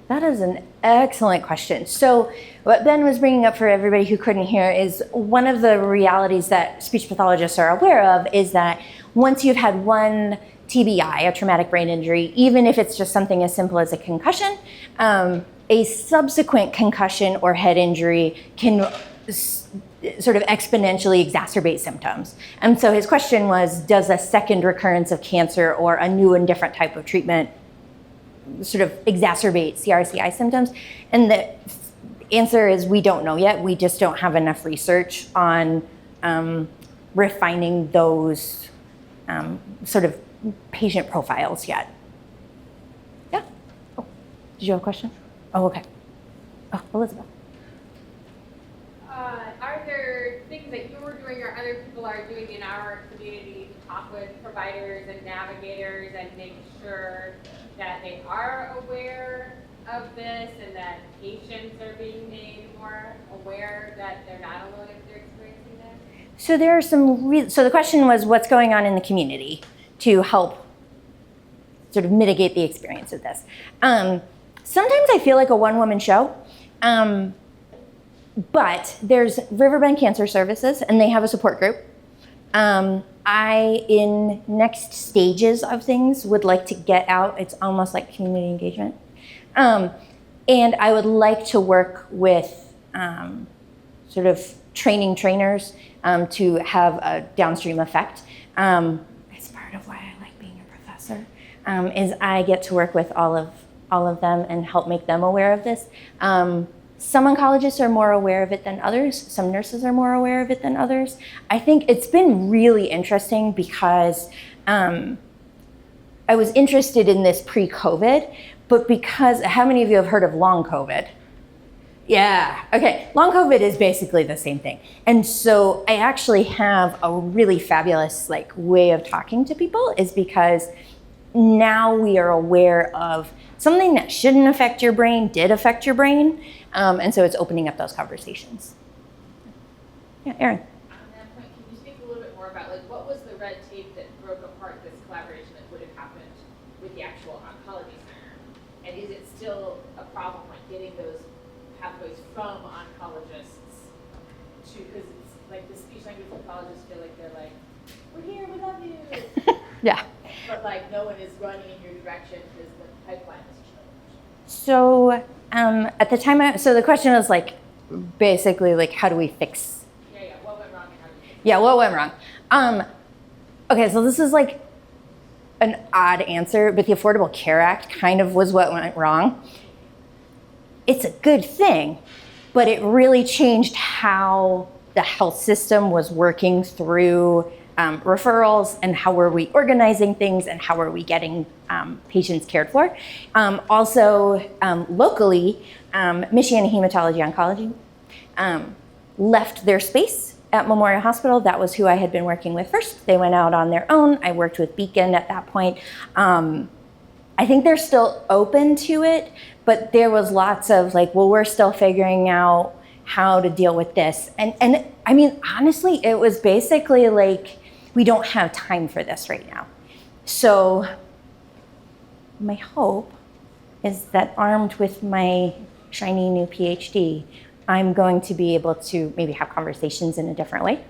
B: That is an excellent question. So what Ben was bringing up for everybody who couldn't hear is one of the realities that speech pathologists are aware of is that once you've had one TBI, a traumatic brain injury, even if it's just something as simple as a concussion, a subsequent concussion or head injury can sort of exponentially exacerbate symptoms. And so his question was, does a second recurrence of cancer or a new and different type of treatment sort of exacerbate CRCI symptoms? And the answer is we don't know yet. We just don't have enough research on refining those sort of patient profiles yet. Yeah? Oh, did you have a question? Oh, okay. Oh, Elizabeth.
H: Are there things that you are doing or other people are doing in our community to talk with providers and navigators and make sure that they are aware of this and that patients are being made more aware that they're not alone if they're experiencing this?
B: So there are some, so the question was what's going on in the community to help sort of mitigate the experience of this. Sometimes I feel like a one-woman show, but there's Riverbend Cancer Services and they have a support group. I, in next stages of things, would like to get out. It's almost like community engagement. And I would like to work with sort of training trainers to have a downstream effect. It's part of why I like being a professor, is I get to work with all of them and help make them aware of this. Some oncologists are more aware of it than others. Some nurses are more aware of it than others. I think it's been really interesting because I was interested in this pre-COVID, but because, how many of you have heard of long COVID? Yeah, okay, long COVID is basically the same thing. And so I actually have a really fabulous way of talking to people is because now we are aware of something that shouldn't affect your brain did affect your brain. And so it's opening up those conversations. Yeah, Erin.
H: On that point, can you speak a little bit more about what was the red tape that broke apart this collaboration that would have happened with the actual oncology center? And is it still a problem getting those pathways from oncologists to, because it's like the speech language pathologists feel like they're like, we're here, we love you.
B: Yeah.
H: But no one is running in your direction because the pipeline has changed.
B: So at the time, so the question was basically how do we fix?
H: Yeah, what went wrong and how did you fix it?
B: Yeah, what went wrong? Okay, so this is an odd answer, but the Affordable Care Act kind of was what went wrong. It's a good thing, but it really changed how the health system was working through referrals and how were we organizing things and how were we getting patients cared for. Also, locally, Michigan Hematology Oncology left their space at Memorial Hospital. That was who I had been working with first. They went out on their own. I worked with Beacon at that point. I think they're still open to it, but there was lots of well, we're still figuring out how to deal with this. And I mean, honestly, it was basically we don't have time for this right now. So my hope is that armed with my shiny new PhD, I'm going to be able to maybe have conversations in a different way.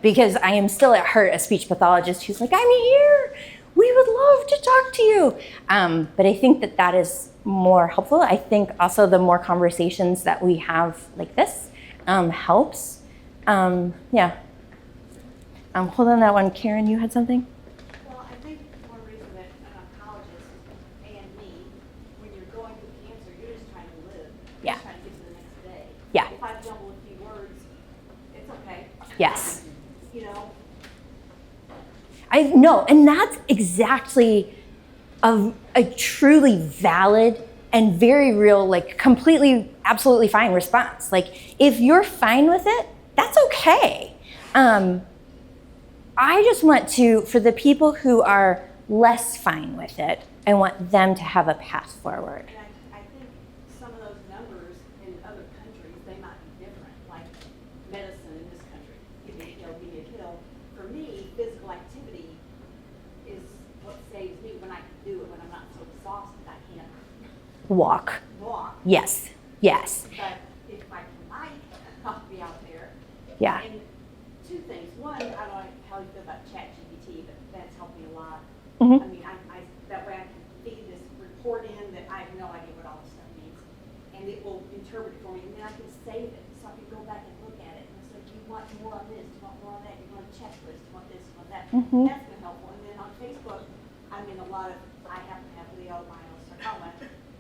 B: Because I am still at heart a speech pathologist who's I'm here, we would love to talk to you. But I think that is more helpful. I think also the more conversations that we have like this helps. Yeah. Hold on that one. Karen, you had something?
I: Well, I think one reason that an oncologist and me, when you're going through cancer, you're just trying to live. You're
B: Yeah.
I: just trying to get to the next day.
B: Yeah.
I: If I jumble a few words, it's okay.
B: Yes.
I: You know,
B: I know, and that's exactly a truly valid and very real, like completely, absolutely fine response. Like if you're fine with it, that's okay. I just want to, for the people who are less fine with it, I want them to have a path forward.
I: And I think some of those numbers in other countries, they might be different, like medicine in this country. Give me a pill, give me a pill. For me, physical activity is what saves me when I can do it, when I'm not so exhausted I can't
B: Walk.
I: walk.
B: Yes, yes,
I: But if I can bike, I'll be out there.
B: yeah.
I: And two things. One, I don't know how you feel about ChatGPT, but that's helped me a lot.
B: Mhm.
I: I mean, that way I can feed this report in that I have no idea what all this stuff means. And it will interpret it for me, and then I can save it, so I can go back and look at it. And it's like, do you want more on this? Do you want more on that? Do you want a checklist? Do you want this? Do you want that?
B: Mhm.
I: That's been helpful. And then on Facebook, I'm in a lot of, I happen to have leiomyosarcoma,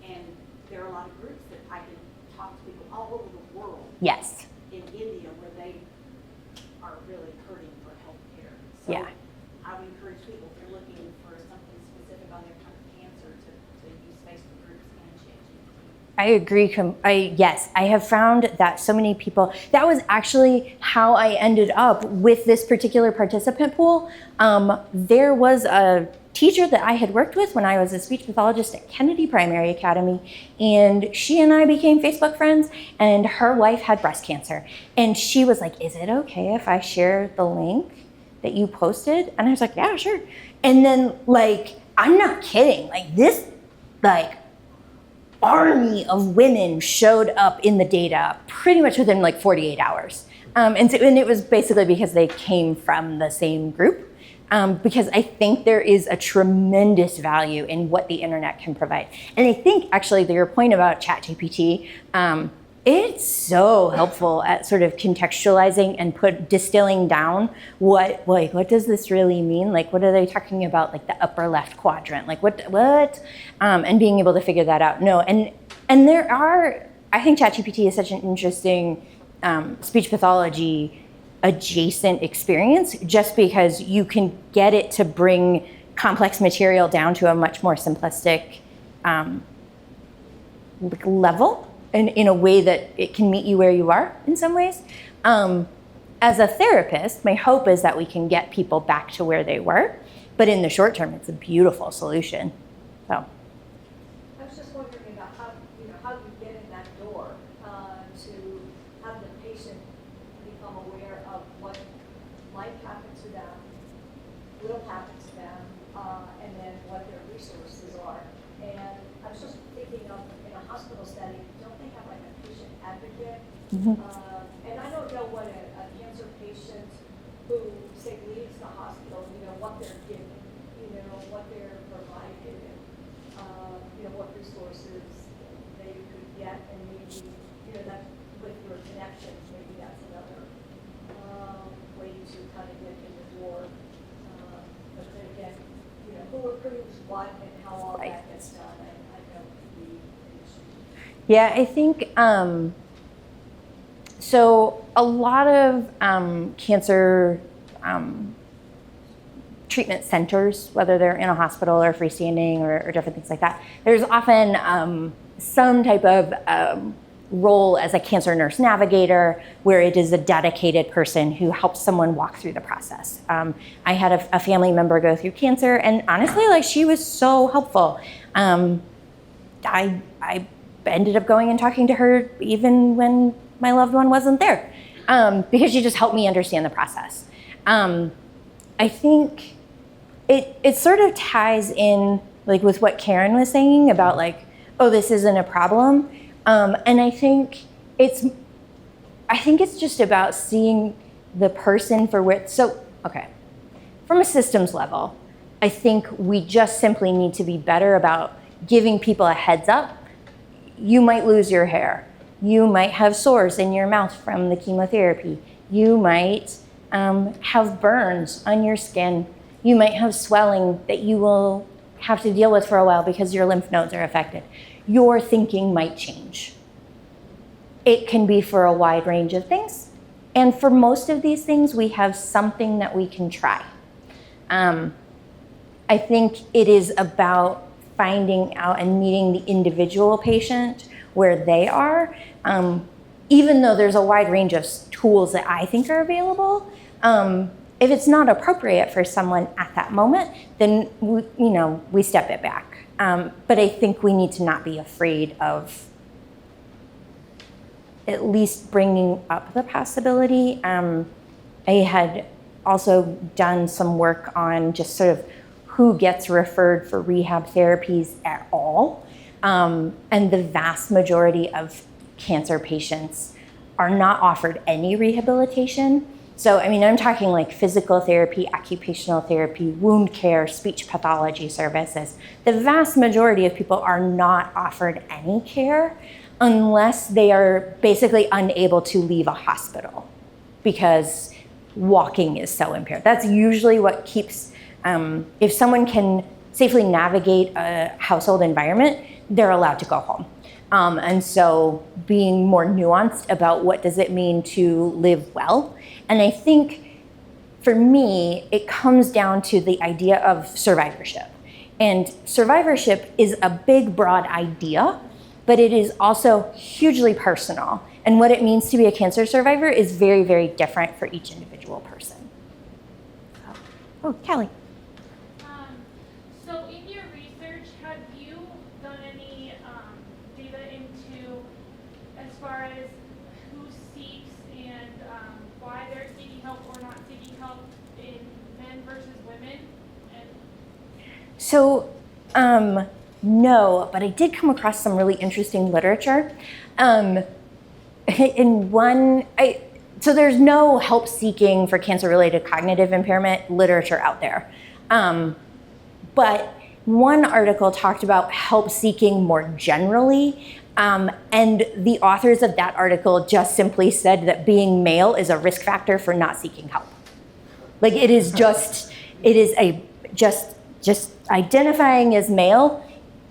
I: and there are a lot of groups that I can talk to people all over the world.
B: Yes.
I: In India where they are really hurting for health care. So
B: Yeah.
I: I would encourage people, if they're looking for something specific on their kind of cancer, to use Facebook groups and ChatGPT.
B: I agree. Yes, I have found that so many people, that was actually how I ended up with this particular participant pool. There was a teacher that I had worked with when I was a speech pathologist at Kennedy Primary Academy, and she and I became Facebook friends, and her wife had breast cancer. And she was like, is it okay if I share the link that you posted? And I was like, yeah, sure. And then like, I'm not kidding, like this, like, army of women showed up in the data pretty much within like 48 hours. And it was basically because they came from the same group. Because I think there is a tremendous value in what the internet can provide. And I think actually to your point about ChatGPT, it's so helpful at sort of contextualizing and distilling down what does this really mean? Like, what are they talking about? Like the upper left quadrant, like what? And being able to figure that out. No, and there are, I think ChatGPT is such an interesting speech pathology adjacent experience, just because you can get it to bring complex material down to a much more simplistic level, in a way that it can meet you where you are in some ways. As a therapist, my hope is that we can get people back to where they were, but in the short term, it's a beautiful solution. So.
E: I was just wondering about how you get in that door to have the patient become aware of what might happen to them, will happen to them, and then what their resources are. And I was just thinking of, in a hospital setting, don't they have like a patient advocate?
B: Mm-hmm.
E: And I don't know what a cancer patient who, say, leaves the hospital, what they're given, what they're provided, and, what resources they could get, and maybe, that with your connections, maybe that's another way to kind of get in the door. But then again, who approves what and how all
B: Right.
E: that gets done, I know could be an issue.
B: Yeah, I think, so a lot of cancer treatment centers, whether they're in a hospital or freestanding or different things like that, there's often some type of role as a cancer nurse navigator, where it is a dedicated person who helps someone walk through the process. I had a family member go through cancer, and honestly, like, she was so helpful. I ended up going and talking to her even when my loved one wasn't there, because she just helped me understand the process. I think it sort of ties in, like, with what Karen was saying about, like, oh, this isn't a problem. And I think it's just about seeing the person for where, so, okay. From a systems level, I think we just simply need to be better about giving people a heads up. You might lose your hair. You might have sores in your mouth from the chemotherapy. You might have burns on your skin. You might have swelling that you will have to deal with for a while because your lymph nodes are affected. Your thinking might change. It can be for a wide range of things. And for most of these things, we have something that we can try. I think it is about finding out and meeting the individual patient where they are. Even though there's a wide range of tools that I think are available, if it's not appropriate for someone at that moment, then we step it back. But I think we need to not be afraid of at least bringing up the possibility. I had also done some work on just sort of who gets referred for rehab therapies at all. And the vast majority of cancer patients are not offered any rehabilitation. So, I mean, I'm talking like physical therapy, occupational therapy, wound care, speech pathology services. The vast majority of people are not offered any care unless they are basically unable to leave a hospital because walking is so impaired. That's usually what keeps, if someone can safely navigate a household environment, they're allowed to go home. And so being more nuanced about what does it mean to live well. And I think for me, it comes down to the idea of survivorship. And survivorship is a big, broad idea, but it is also hugely personal. And what it means to be a cancer survivor is very, very different for each individual person. Oh, Callie.
J: So in your research, have you done any data into as far as who seeks and why they're seeking help or not seeking help in men versus women?
B: So, no, but I did come across some really interesting literature. So there's no help seeking for cancer-related cognitive impairment literature out there. But one article talked about help seeking more generally. And the authors of that article just simply said that being male is a risk factor for not seeking help. Like just identifying as male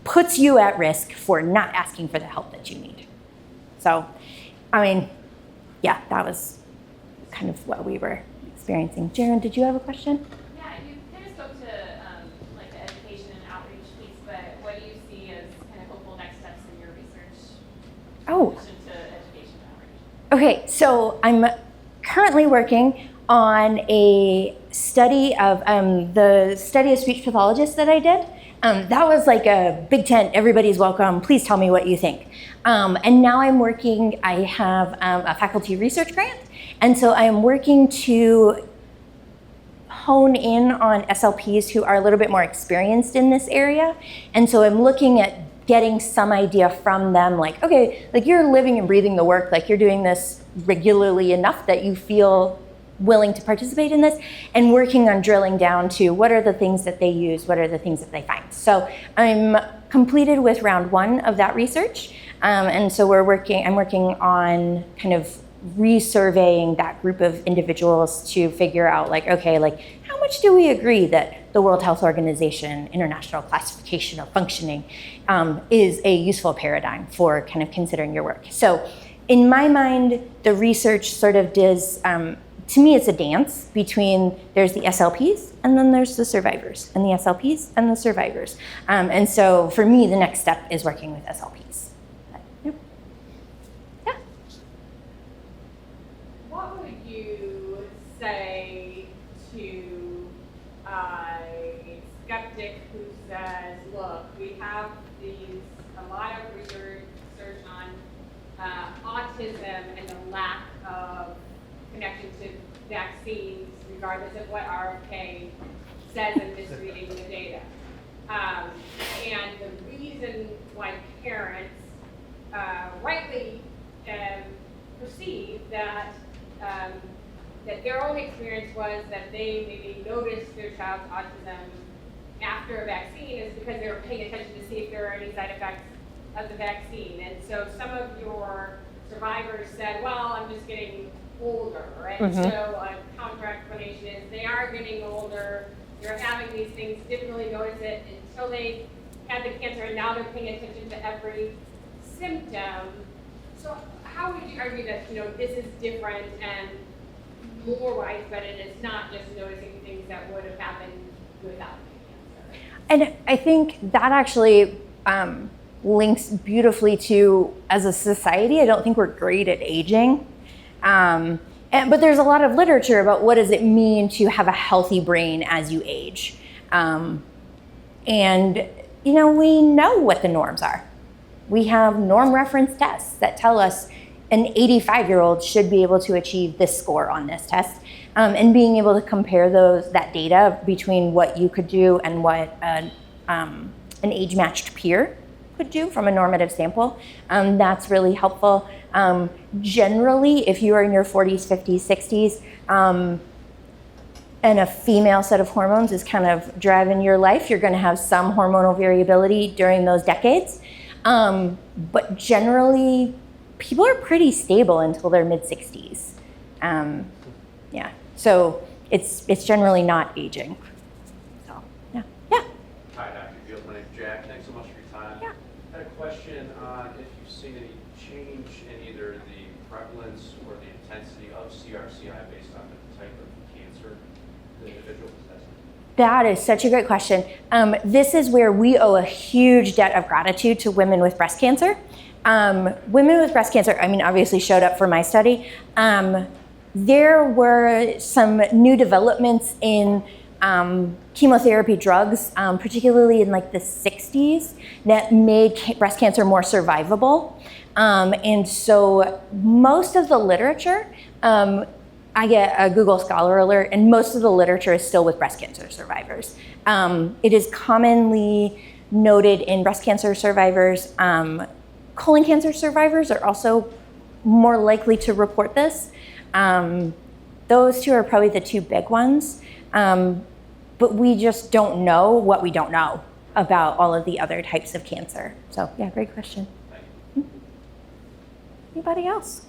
B: puts you at risk for not asking for the help that you need. So, I mean, yeah, that was kind of what we were experiencing. Jaren, did you have a question?
H: Yeah, you kind of spoke to like the education and outreach piece, but what do you see as kind of hopeful next steps in your research in addition to education and outreach?
B: Okay, so I'm currently working on a study of the study of speech pathologists that I did. That was like a big tent, everybody's welcome, please tell me what you think. And now I have a faculty research grant, and so I'm working to hone in on SLPs who are a little bit more experienced in this area. And so I'm looking at getting some idea from them, like, okay, like you're living and breathing the work, like you're doing this regularly enough that you feel willing to participate in this, and working on drilling down to what are the things that they use, what are the things that they find. So I'm completed with round 1 of that research, and so I'm working on kind of resurveying that group of individuals to figure out like, okay, like how much do we agree that the World Health Organization International Classification of Functioning is a useful paradigm for kind of considering your work. So in my mind, the research sort of does, to me, it's a dance between there's the SLPs and then there's the survivors, and the SLPs and the survivors. And so for me, the next step is working with SLPs. Yeah.
H: What would you say to a skeptic who says, look, we have a lot of research on autism and the lack of connection to vaccines, regardless of what RFK says and misreading the data. And the reason why parents rightly perceive that that their own experience was that they maybe noticed their child's autism after a vaccine is because they were paying attention to see if there are any side effects of the vaccine. And so some of your survivors said, well, I'm just getting older, right?
B: Mm-hmm.
H: So a counter explanation is they are getting older, they're having these things, didn't really notice it until they had the cancer, and now they're paying attention to every symptom. So how would you argue that, this is different and more widespread, and it's not just noticing things that would have happened without cancer.
B: And I think that actually links beautifully to, as a society, I don't think we're great at aging. But there's a lot of literature about what does it mean to have a healthy brain as you age. And, you know, we know what the norms are. We have norm reference tests that tell us an 85-year-old should be able to achieve this score on this test. And being able to compare that data between what you could do and what an age-matched peer could do from a normative sample, that's really helpful. Generally, if you are in your 40s, 50s, 60s, and a female set of hormones is kind of driving your life, you're gonna have some hormonal variability during those decades. But generally, people are pretty stable until their mid-60s. Yeah, so it's generally not aging. So, yeah.
K: Hi, Dr. Geels. My name's Jack. Thanks so much for your time.
B: Yeah.
K: I had a question on if you've seen any change in either the prevalence or the intensity of CRCI based on the type of cancer the individual possesses.
B: That is such a great question. This is where we owe a huge debt of gratitude to women with breast cancer. Women with breast cancer, I mean, obviously showed up for my study. There were some new developments in chemotherapy drugs, particularly in like the 60s, that made breast cancer more survivable. And so most of the literature, I get a Google Scholar alert, and most of the literature is still with breast cancer survivors. It is commonly noted in breast cancer survivors. Colon cancer survivors are also more likely to report this. Those two are probably the two big ones. But we just don't know what we don't know about all of the other types of cancer. So yeah, great question. Anybody else?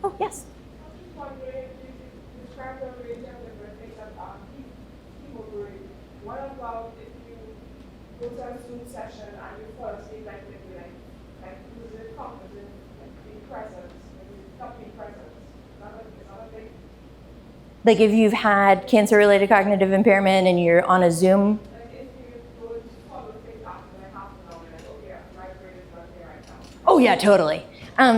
B: Oh, yes.
G: I was just wondering if you could describe the range of different things of chemo. What about if you go to a Zoom session and you fall asleep like losing confidence, like being present, not being present? It's not a big.
B: Like if you've had cancer-related cognitive impairment and you're on a Zoom.
G: Like if you go to follow things after like half an hour, like, okay, my brain is not there right now.
B: Oh yeah, totally.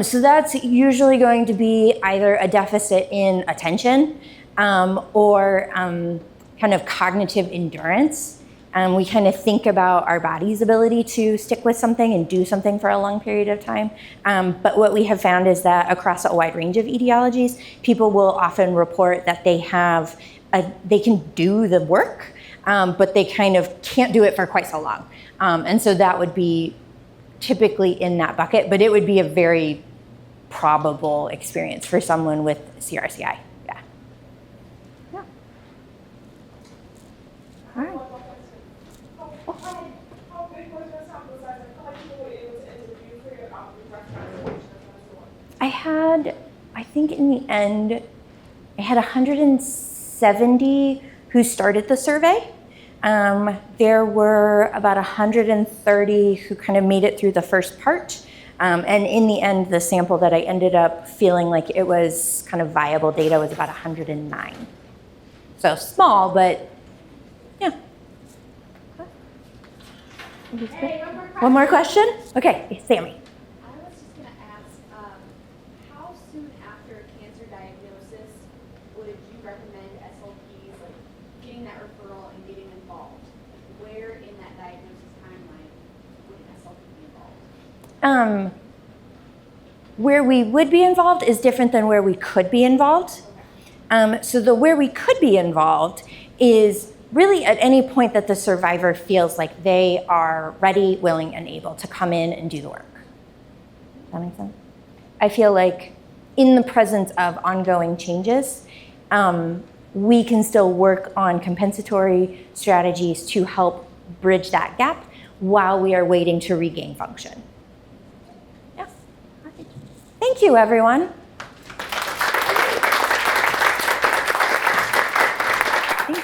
B: So that's usually going to be either a deficit in attention or kind of cognitive endurance. We kind of think about our body's ability to stick with something and do something for a long period of time. But what we have found is that across a wide range of etiologies, people will often report that they can do the work, but they kind of can't do it for quite so long. And so that would be typically in that bucket, but it would be a very probable experience for someone with CRCI. Yeah. Yeah. All right.
G: How big was your sample size and how many people were able to interview for your breast cancer patients and so on?
B: I had, I think in the end, I had 170 who started the survey. There were about 130 who kind of made it through the first part. And in the end, the sample that I ended up feeling like it was kind of viable data was about 109. So small, but yeah.
H: Hey,
B: One more question? Okay, Sammy.
I: I was just gonna ask, how soon after a cancer diagnosis would you recommend SLPs, like getting that referral and getting involved? Where in that diagnosis timeline would an SLP be involved?
B: Where we would be involved is different than where we could be involved. So the where we could be involved is really at any point that the survivor feels like they are ready, willing, and able to come in and do the work. Does that make sense? I feel like in the presence of ongoing changes, we can still work on compensatory strategies to help bridge that gap while we are waiting to regain function. Yeah. Thank you, everyone.